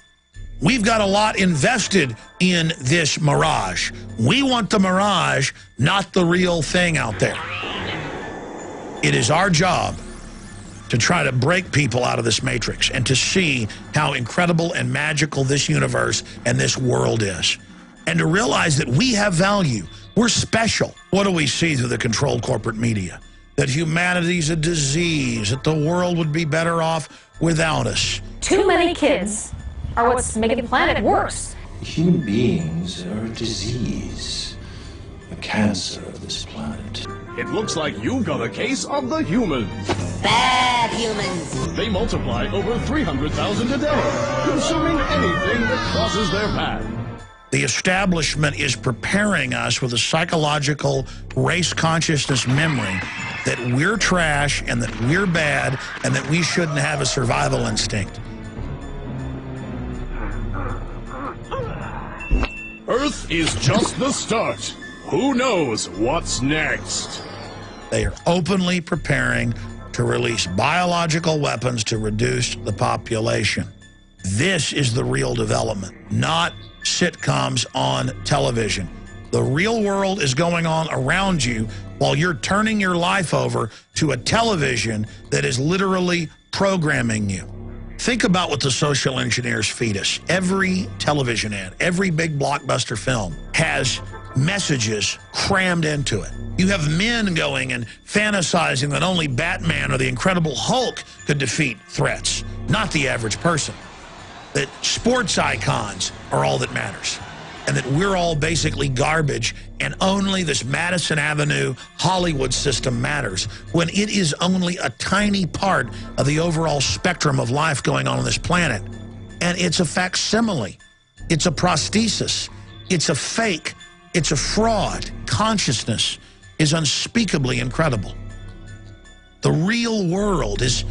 Speaker 5: We've got a lot invested in this mirage. We want the mirage, not the real thing out there." It is our job to try to break people out of this matrix and to see how incredible and magical this universe and this world is. And to realize that we have value. We're special. What do we see through the controlled corporate media? That humanity's a disease, that the world would be better off without us.
Speaker 14: Too many kids are what's making the planet worse.
Speaker 15: Human beings are a disease, a cancer of this planet.
Speaker 16: It looks like you've got a case of the humans.
Speaker 17: Bad humans.
Speaker 16: They multiply over 300,000 a day, consuming anything that crosses their path.
Speaker 5: The establishment is preparing us with a psychological race consciousness memory that we're trash and that we're bad and that we shouldn't have a survival instinct.
Speaker 16: Earth is just the start. Who knows what's next?
Speaker 5: They are openly preparing to release biological weapons to reduce the population. This is the real development, not sitcoms on television. The real world is going on around you while you're turning your life over to a television that is literally programming you. Think about what the social engineers feed us. Every television ad, every big blockbuster film has messages crammed into it. You have men going and fantasizing that only Batman or the Incredible Hulk could defeat threats, not the average person. That sports icons are all that matters. and that we're all basically garbage, and only this Madison Avenue Hollywood system matters, when it is only a tiny part of the overall spectrum of life going on this planet. And it's a facsimile. It's a prosthesis. It's a fake. It's a fraud. Consciousness is unspeakably incredible. The real world is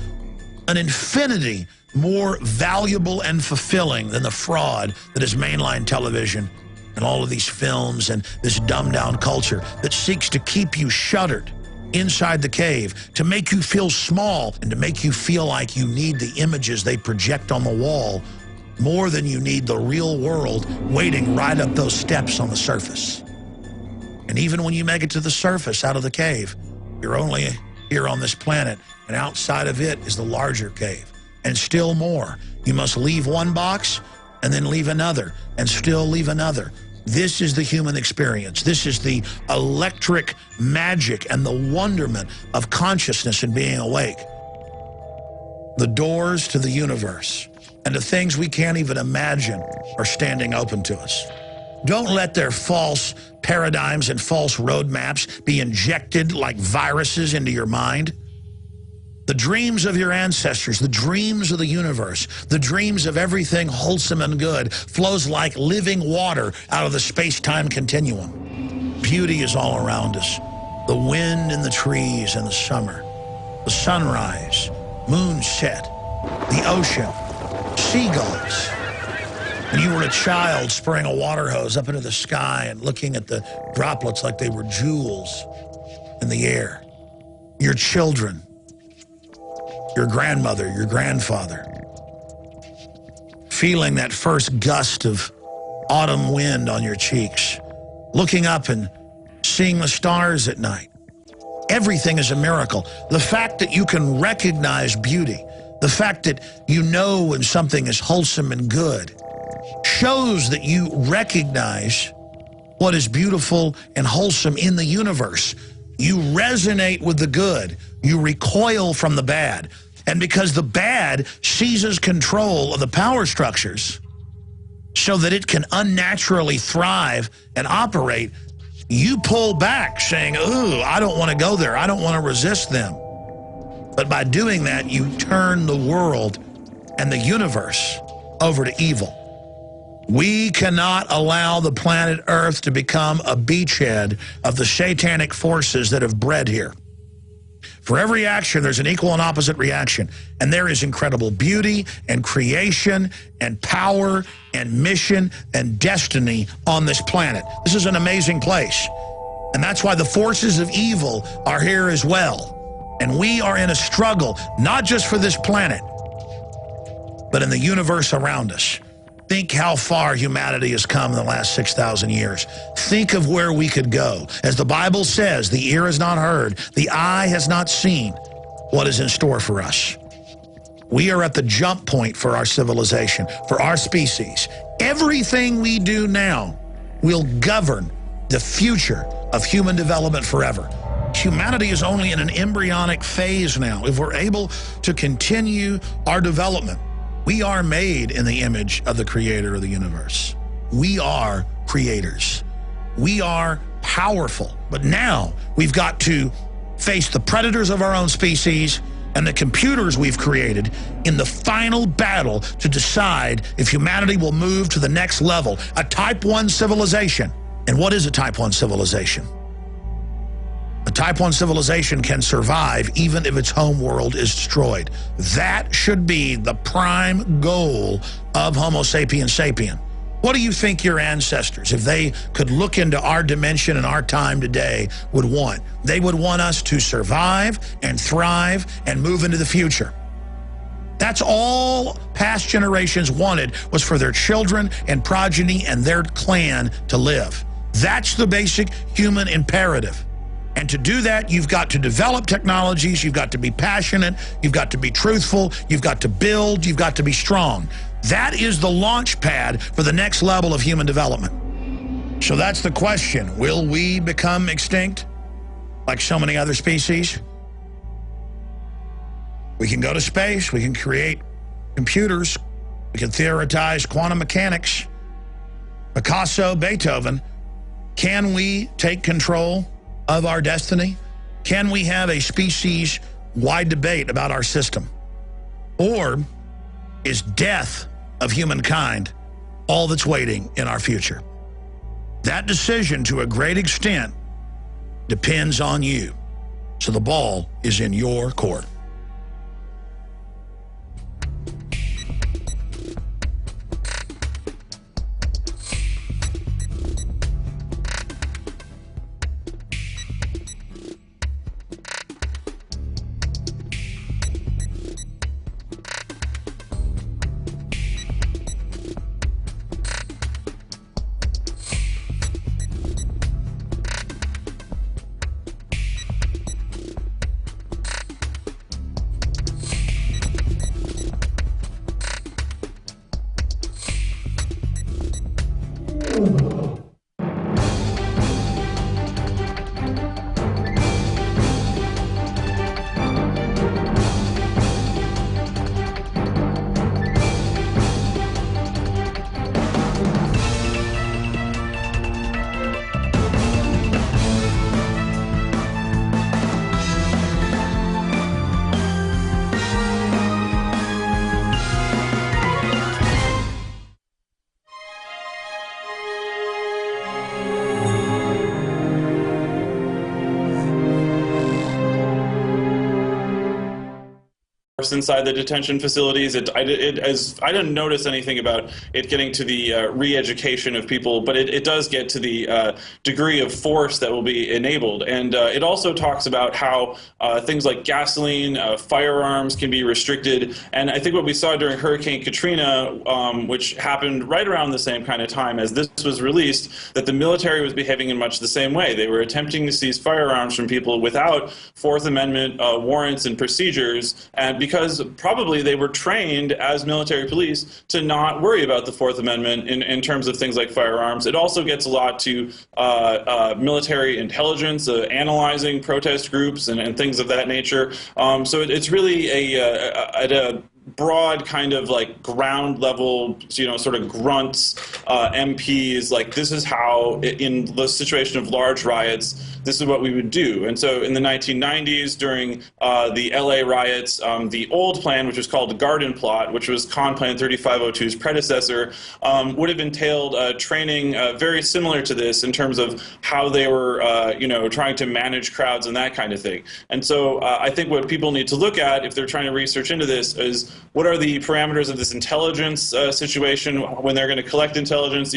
Speaker 5: an infinity more valuable and fulfilling than the fraud that is mainline television and all of these films and this dumbed-down culture that seeks to keep you shuttered inside the cave, to make you feel small and to make you feel like you need the images they project on the wall more than you need the real world waiting right up those steps on the surface. And even when you make it to the surface out of the cave, you're only here on this planet, and outside of it is the larger cave. And still more. You must leave one box and then leave another and still leave another. This is the human experience. This is the electric magic and the wonderment of consciousness and being awake. The doors to the universe and to things we can't even imagine are standing open to us. Don't let their false paradigms and false roadmaps be injected like viruses into your mind. The dreams of your ancestors, the dreams of the universe, the dreams of everything wholesome and good flows like living water out of the space-time continuum. Beauty is all around us. The wind in the trees in the summer, the sunrise, moonset, the ocean, seagulls. When you were a child spraying a water hose up into the sky and looking at the droplets like they were jewels in the air. Your children, your grandmother, your grandfather, feeling that first gust of autumn wind on your cheeks, looking up and seeing the stars at night. Everything is a miracle. The fact that you can recognize beauty, the fact that you know when something is wholesome and good, shows that you recognize what is beautiful and wholesome in the universe. You resonate with the good. You recoil from the bad. And because the bad seizes control of the power structures so that it can unnaturally thrive and operate, you pull back saying, ooh, I don't want to go there. I don't want to resist them. But by doing that, you turn the world and the universe over to evil. We cannot allow the planet Earth to become a beachhead of the satanic forces that have bred here. For every action, there's an equal and opposite reaction. And there is incredible beauty and creation and power and mission and destiny on this planet. This is an amazing place. And that's why the forces of evil are here as well. And we are in a struggle, not just for this planet, but in the universe around us. Think how far humanity has come in the last 6,000 years. Think of where we could go. As the Bible says, the ear has not heard, the eye has not seen what is in store for us. We are at the jump point for our civilization, for our species. Everything we do now will govern the future of human development forever. Humanity is only in an embryonic phase now. If we're able to continue our development, we are made in the image of the creator of the universe. We are creators. We are powerful. But now we've got to face the predators of our own species and the computers we've created in the final battle to decide if humanity will move to the next level, a Type 1 civilization. And what is a Type 1 civilization? A Type 1 civilization can survive even if its home world is destroyed. That should be the prime goal of Homo sapiens sapien. What do you think your ancestors, if they could look into our dimension and our time today, would want? They would want us to survive and thrive and move into the future. That's all past generations wanted, was for their children and progeny and their clan to live. That's the basic human imperative. And to do that, you've got to develop technologies, you've got to be passionate, you've got to be truthful, you've got to build, you've got to be strong. That is the launch pad for the next level of human development. So that's the question. Will we become extinct like so many other species? We can go to space, we can create computers, we can theorize quantum mechanics. Picasso, Beethoven, can we take control of our destiny? Can we have a species-wide debate about our system? Or is death of humankind all that's waiting in our future? That decision, to a great extent, depends on you. So the ball is in your court.
Speaker 3: Inside the detention facilities. I didn't notice anything about it getting to the re-education of people, but it does get to the degree of force that will be enabled. And it also talks about how things like gasoline, firearms can be restricted. And I think what we saw during Hurricane Katrina, which happened right around the same kind of time as this was released, that the military was behaving in much the same way. They were attempting to seize firearms from people without Fourth Amendment warrants and procedures, and because probably they were trained as military police to not worry about the Fourth Amendment in terms of things like firearms. It also gets a lot to military intelligence, analyzing protest groups and things of that nature. So it's really at a broad kind of like ground level, sort of grunts, MPs, like this is how, in the situation of large riots, this is what we would do. And so in the 1990s, during the LA riots, the old plan, which was called the Garden Plot, which was Con Plan 3502's predecessor, would have entailed training very similar to this in terms of how they were, trying to manage crowds and that kind of thing. And so I think what people need to look at if they're trying to research into this is what are the parameters of this intelligence situation when they're going to collect intelligence.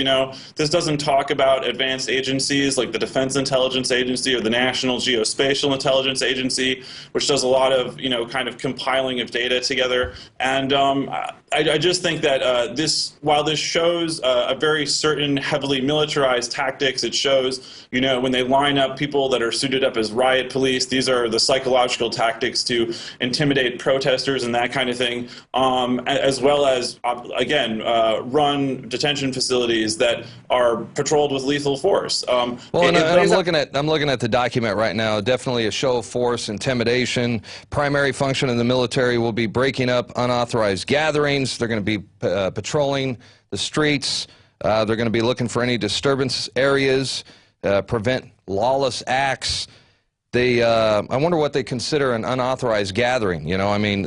Speaker 3: This doesn't talk about advanced agencies like the Defense Intelligence Agency or the National Geospatial Intelligence Agency, which does a lot of, kind of compiling of data together. And I just think that while this shows a very certain heavily militarized tactics, it shows, when they line up people that are suited up as riot police, these are the psychological tactics to intimidate protesters and that kind of thing, as well as, again, run detention facilities that are patrolled with lethal force.
Speaker 1: I'm looking at the document right now. Definitely a show of force, intimidation. Primary function of the military will be breaking up unauthorized gatherings. They're going to be patrolling the streets. They're going to be looking for any disturbance areas, prevent lawless acts. I wonder what they consider an unauthorized gathering.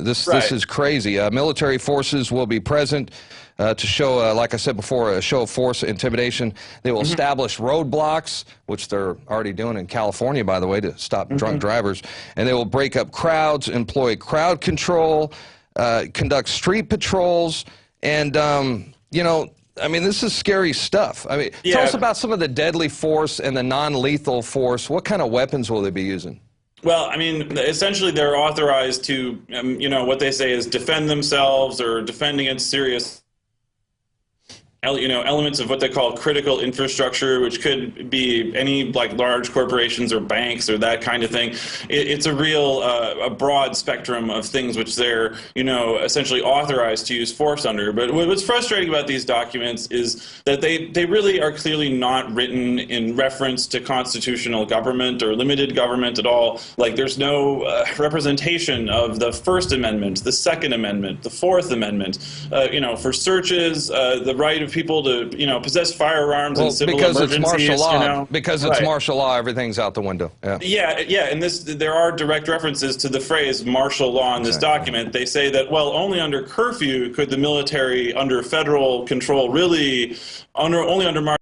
Speaker 1: This is crazy. Military forces will be present to show, like I said before, a show of force, intimidation. They will establish roadblocks, which they're already doing in California, by the way, to stop drunk drivers. And they will break up crowds, employ crowd control, conduct street patrols, and, this is scary stuff. Tell us about some of the deadly force and the non-lethal force. What kind of weapons will they be using?
Speaker 3: Well, essentially they're authorized to, what they say is defend themselves or defend against serious elements of what they call critical infrastructure, which could be any large corporations or banks or that kind of thing. It's a real a broad spectrum of things which they're essentially authorized to use force under. But what's frustrating about these documents is that they really are clearly not written in reference to constitutional government or limited government at all. There's no representation of the First Amendment, the Second Amendment, the Fourth Amendment. For searches, the right of people to, possess firearms in civil
Speaker 1: because
Speaker 3: emergencies.
Speaker 1: It's martial law. Because it's
Speaker 3: Right.
Speaker 1: martial law, everything's out the window.
Speaker 3: Yeah, and there are direct references to the phrase martial law in this document. They say that, well, only under curfew could the military, under federal control, really, only under martial.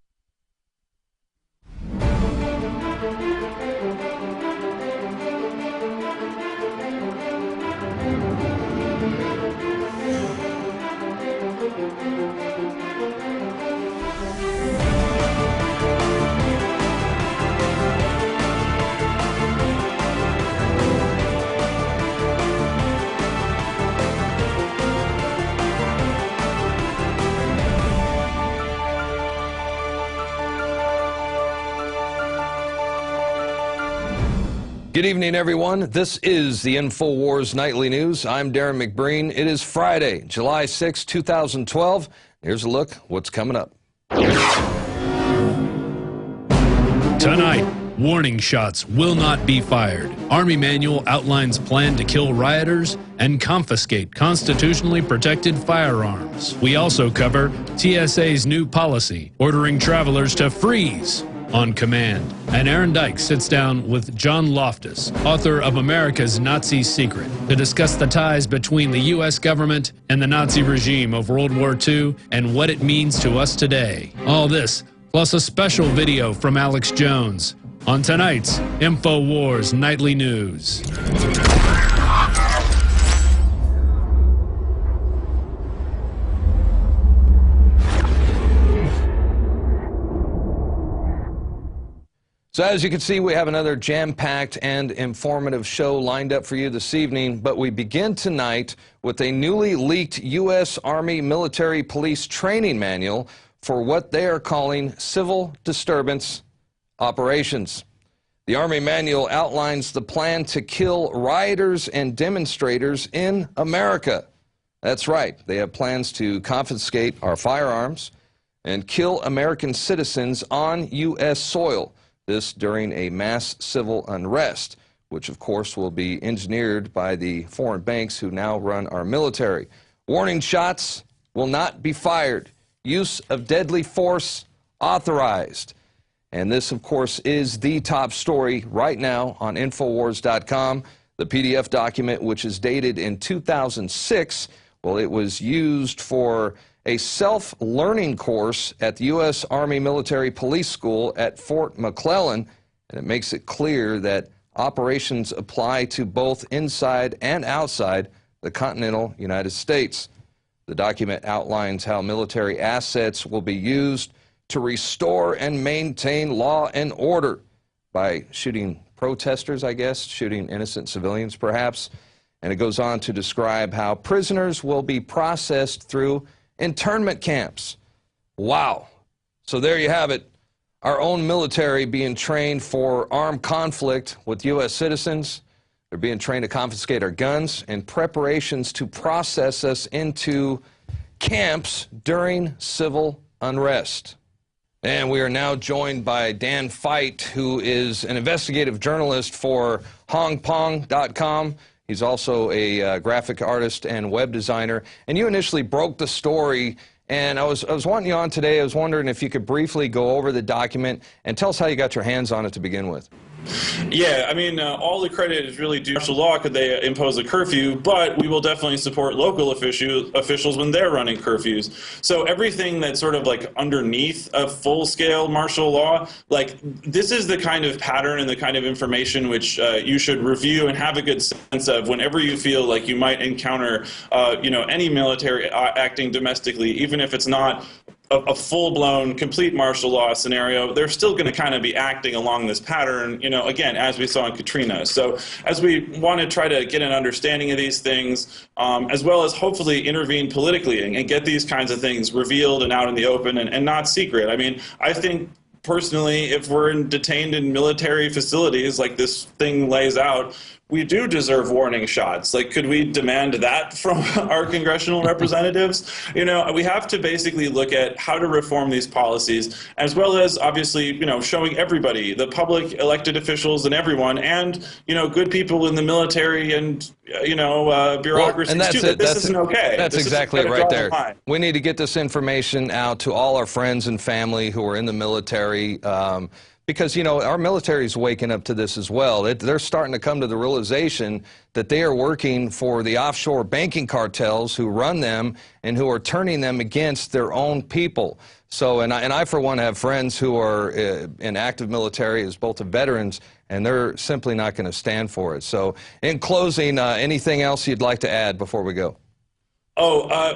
Speaker 1: Good evening, everyone. This is the Infowars Nightly News. I'm Darrin McBreen. It is Friday, July 6, 2012. Here's a look what's coming up.
Speaker 2: Tonight, warning shots will not be fired. Army manual outlines plan to kill rioters and confiscate constitutionally protected firearms. We also cover TSA's new policy, ordering travelers to freeze on command. And Aaron Dykes sits down with John Loftus, author of America's Nazi Secret, to discuss the ties between the U.S. government and the Nazi regime of World War II and what it means to us today. All this, plus a special video from Alex Jones on tonight's Infowars Nightly News.
Speaker 1: So as you can see, we have another jam-packed and informative show lined up for you this evening, but we begin tonight with a newly leaked U.S. Army military police training manual for what they are calling civil disturbance operations. The Army manual outlines the plan to kill rioters and demonstrators in America. That's right, they have plans to confiscate our firearms and kill American citizens on U.S. soil. This during a mass civil unrest, which of course will be engineered by the foreign banks who now run our military. Warning shots will not be fired. Use of deadly force authorized. And this, of course, is the top story right now on Infowars.com. The PDF document, which is dated in 2006, well, it was used for a self-learning course at the U.S. Army Military Police School at Fort McClellan, and it makes it clear that operations apply to both inside and outside the continental United States. The document outlines how military assets will be used to restore and maintain law and order by shooting protesters, I guess, shooting innocent civilians perhaps, and it goes on to describe how prisoners will be processed through internment camps. Wow. So there you have it. Our own military being trained for armed conflict with U.S. citizens. They're being trained to confiscate our guns in preparations to process us into camps during civil unrest. And we are now joined by Dan Feit, who is an investigative journalist for HongPong.com. He's also a graphic artist and web designer. And you initially broke the story, and I was wanting you on today. I was wondering if you could briefly go over the document and tell us how you got your hands on it to begin with.
Speaker 3: Yeah, I mean, all the credit is really due to martial law could they impose a curfew, but we will definitely support local officials when they're running curfews. So everything that's sort of like underneath a full-scale martial law, like this is the kind of pattern and the kind of information which you should review and have a good sense of whenever you feel like you might encounter, any military acting domestically, even if it's not a full-blown, complete martial law scenario. They're still going to kind of be acting along this pattern, again, as we saw in Katrina. So as we want to try to get an understanding of these things, as well as hopefully intervene politically and get these kinds of things revealed and out in the open and not secret. I mean, I think personally, if we're detained in military facilities like this thing lays out, we do deserve warning shots. Like, could we demand that from our congressional representatives? You know, we have to basically look at how to reform these policies, as well as obviously, you know, showing everybody, the public, elected officials, and everyone, and, you know, good people in the military and, you know, bureaucracies too, that this isn't okay.
Speaker 1: That's exactly right there. We need to get this information out to all our friends and family who are in the military. Because, you know, our military is waking up to this as well. They're starting to come to the realization that they are working for the offshore banking cartels who run them and who are turning them against their own people. So, and I for one, have friends who are in active military as both veterans, and they're simply not going to stand for it. So, in closing, anything else you'd like to add before we go?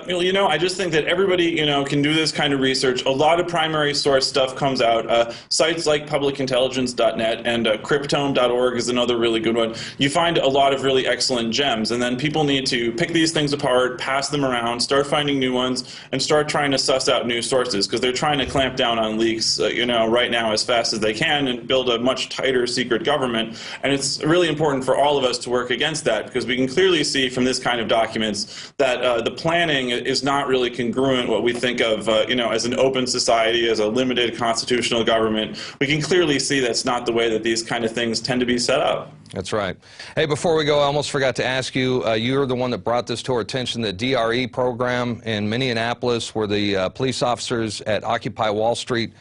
Speaker 3: You know, I just think that everybody, you know, can do this kind of research. A lot of primary source stuff comes out. Sites like publicintelligence.net and cryptome.org is another really good one. You find a lot of really excellent gems, and then people need to pick these things apart, pass them around, start finding new ones, and start trying to suss out new sources, because they're trying to clamp down on leaks, you know, right now as fast as they can and build a much tighter secret government. And it's really important for all of us to work against that, because we can clearly see from this kind of documents that the planning is not really congruent what we think of, you know, as an open society, as a limited constitutional government. We can clearly see that's not the way that these kind of things tend to be set up.
Speaker 1: That's right. Hey, before we go, I almost forgot to ask you, you're the one that brought this to our attention, the DRE program in Minneapolis, where the police officers at Occupy Wall Street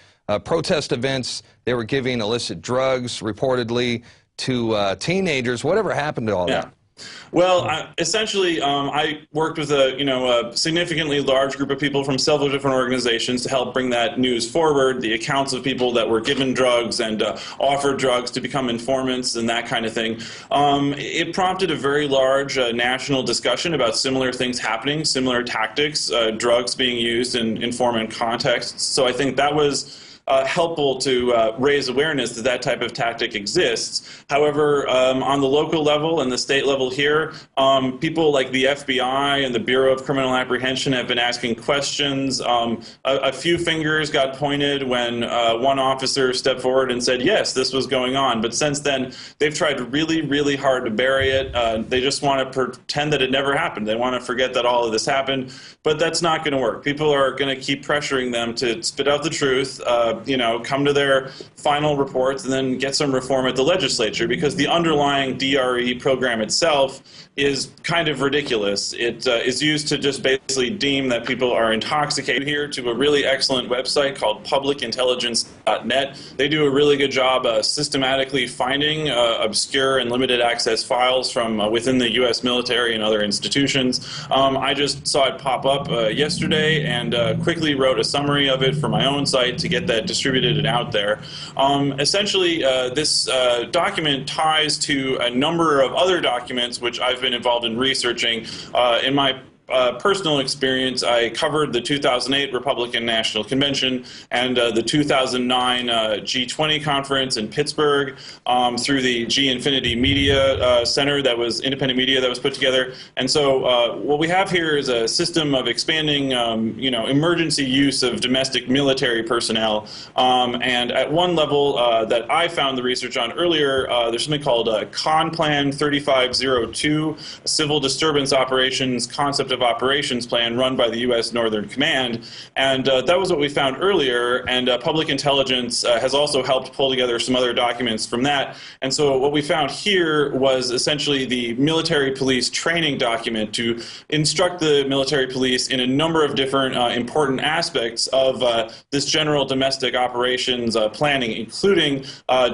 Speaker 1: protest events, they were giving illicit drugs, reportedly, to teenagers. Whatever happened to all that?
Speaker 3: Well, essentially, I worked with a significantly large group of people from several different organizations to help bring that news forward. The accounts of people that were given drugs and offered drugs to become informants and that kind of thing. It prompted a very large national discussion about similar things happening, similar tactics, drugs being used in informant contexts. So I think that was helpful to raise awareness that that type of tactic exists. However, on the local level and the state level here, people like the FBI and the Bureau of Criminal Apprehension have been asking questions. A few fingers got pointed when one officer stepped forward and said, yes, this was going on. But since then, they've tried really, really hard to bury it. They just want to pretend that it never happened. They want to forget that all of this happened. But that's not going to work. People are going to keep pressuring them to spit out the truth, you know, come to their final reports and then get some reform at the legislature, because the underlying DRE program itself is kind of ridiculous. It is used to just basically deem that people are intoxicated. Here to a really excellent website called publicintelligence.net. They do a really good job systematically finding obscure and limited access files from within the U.S. military and other institutions. I just saw it pop up yesterday and quickly wrote a summary of it for my own site to get that distributed and out there. Essentially, this document ties to a number of other documents which I've been involved in researching. In my personal experience, I covered the 2008 Republican National Convention and the 2009 G20 conference in Pittsburgh through the G-Infinity Media Center, that was independent media that was put together. And so what we have here is a system of expanding, you know, emergency use of domestic military personnel. And at one level that I found the research on earlier, there's something called Con Plan 3502, a Civil Disturbance Operations Concept of Operations Plan run by the U.S. Northern Command. And that was what we found earlier, and Public Intelligence has also helped pull together some other documents from that. And so what we found here was essentially the military police training document to instruct the military police in a number of different important aspects of this general domestic operations planning, including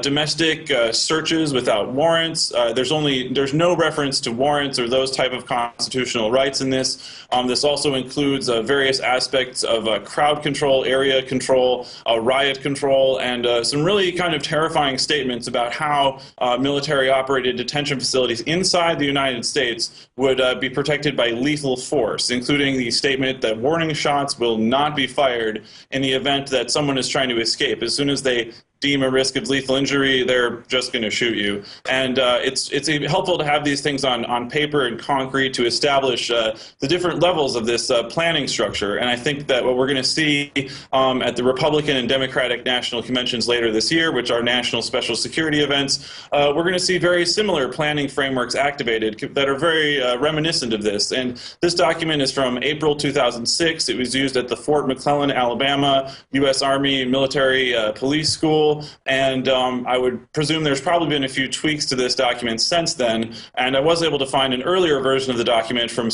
Speaker 3: domestic searches without warrants. There's no reference to warrants or those type of constitutional rights in this. This also includes various aspects of crowd control, area control, riot control, and some really kind of terrifying statements about how military-operated detention facilities inside the United States would be protected by lethal force, including the statement that warning shots will not be fired in the event that someone is trying to escape. As soon as they deem a risk of lethal injury, they're just going to shoot you. And it's helpful to have these things on paper and concrete to establish the different levels of this planning structure. And I think that what we're going to see at the Republican and Democratic national conventions later this year, which are national special security events, we're going to see very similar planning frameworks activated that are very reminiscent of this. And this document is from April 2006. It was used at the Fort McClellan, Alabama, U.S. Army Military Police School. And I would presume there's probably been a few tweaks to this document since then. And I was able to find an earlier version of the document from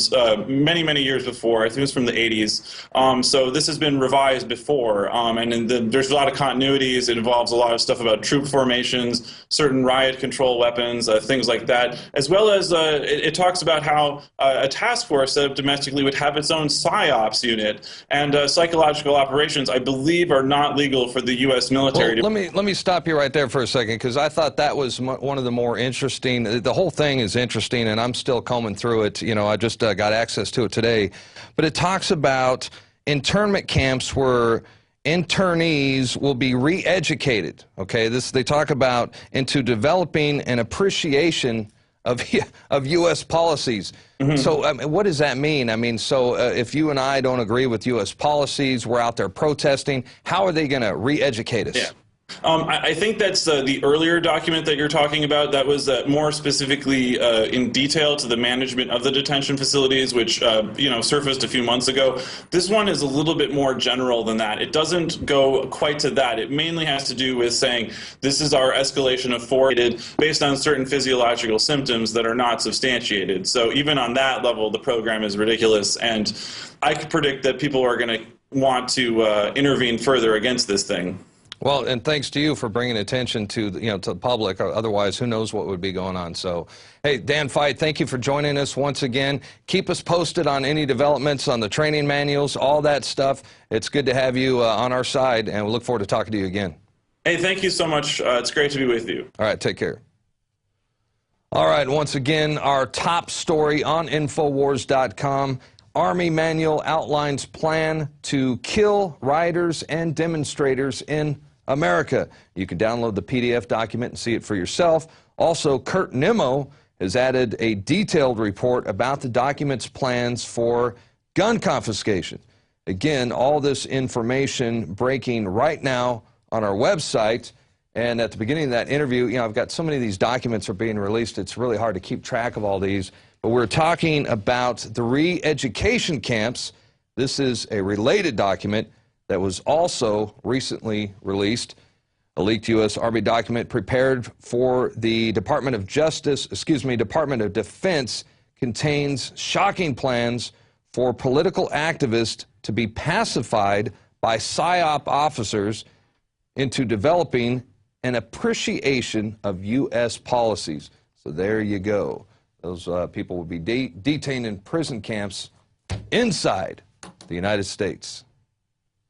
Speaker 3: many, many years before. I think it was from the 80s. So this has been revised before. And there's a lot of continuities. It involves a lot of stuff about troop formations, certain riot control weapons, things like that. As well as it talks about how a task force set up domestically would have its own PSYOPs unit. And psychological operations, I believe, are not legal for the U.S. military.
Speaker 1: Well, let me stop you right there for a second, because I thought that was one of the more interesting. The whole thing is interesting, and I'm still combing through it. You know, I just got access to it today. But it talks about internment camps where internees will be re-educated. Okay, they talk about into developing an appreciation of U.S. policies. Mm-hmm. So what does that mean? I mean, so if you and I don't agree with U.S. policies, we're out there protesting, how are they going to re-educate us?
Speaker 3: Yeah. I think that's the earlier document that you're talking about. That was more specifically in detail to the management of the detention facilities, which surfaced a few months ago. This one is a little bit more general than that. It doesn't go quite to that. It mainly has to do with saying this is our escalation of force based on certain physiological symptoms that are not substantiated. So even on that level, the program is ridiculous, and I could predict that people are going to want to intervene further against this thing.
Speaker 1: Well, and thanks to you for bringing attention to to the public. Otherwise, who knows what would be going on. So, hey, Dan Fite, thank you for joining us once again. Keep us posted on any developments on the training manuals, all that stuff. It's good to have you on our side, and we look forward to talking to you again.
Speaker 3: Hey, thank you so much. It's great to be with you.
Speaker 1: All right, take care. All right, once again, our top story on Infowars.com. Army manual outlines plan to kill rioters and demonstrators in America. You can download the PDF document and see it for yourself. Also, Kurt Nimmo has added a detailed report about the document's plans for gun confiscation. Again, all this information breaking right now on our website. And at the beginning of that interview, I've got so many of these documents are being released, it's really hard to keep track of all these. But we're talking about the re-education camps. This is a related document that was also recently released. A leaked U.S. Army document prepared for the Department of Defense contains shocking plans for political activists to be pacified by PSYOP officers into developing an appreciation of U.S. policies. So there you go. Those people will be detained in prison camps inside the United States.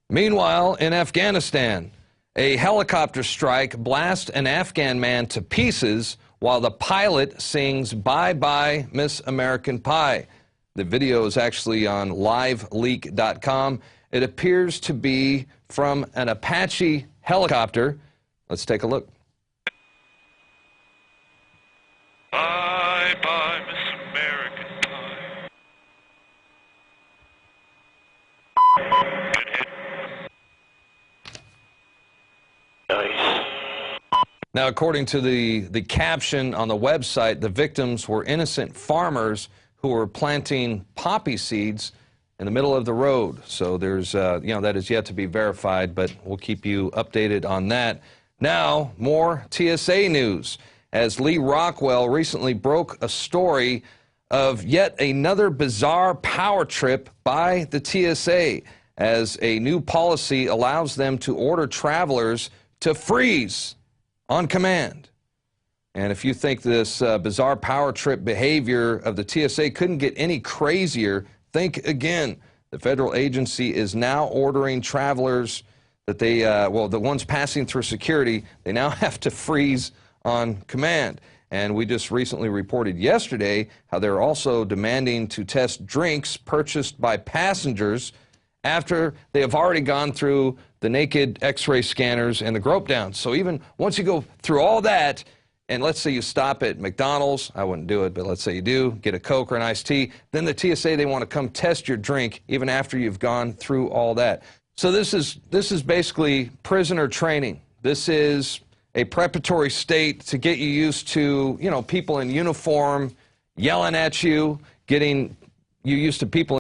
Speaker 1: Meanwhile, in Afghanistan, a helicopter strike blasts an Afghan man to pieces while the pilot sings "Bye Bye Miss American Pie." The video is actually on liveleak.com. It appears to be from an Apache helicopter. Let's take a look.
Speaker 18: Bye bye, Miss American Pie. Good hit.
Speaker 1: Nice. Now, according to the caption on the website, the victims were innocent farmers who were planting poppy seeds in the middle of the road. So there's, that is yet to be verified, but we'll keep you updated on that. Now, more TSA news, as Lee Rockwell recently broke a story of yet another bizarre power trip by the TSA, as a new policy allows them to order travelers to freeze on command. And if you think this bizarre power trip behavior of the TSA couldn't get any crazier, think again. The federal agency is now ordering travelers that they, the ones passing through security, they now have to freeze on command. And we just recently reported yesterday how they're also demanding to test drinks purchased by passengers after they have already gone through the naked x-ray scanners and the grope downs. So even once you go through all that, and let's say you stop at McDonald's, I wouldn't do it, but let's say you do, get a Coke or an iced tea, then the TSA, they want to come test your drink even after you've gone through all that. So this is basically prisoner training. This is a preparatory state to get you used to, you know, people in uniform yelling at you, getting you used to people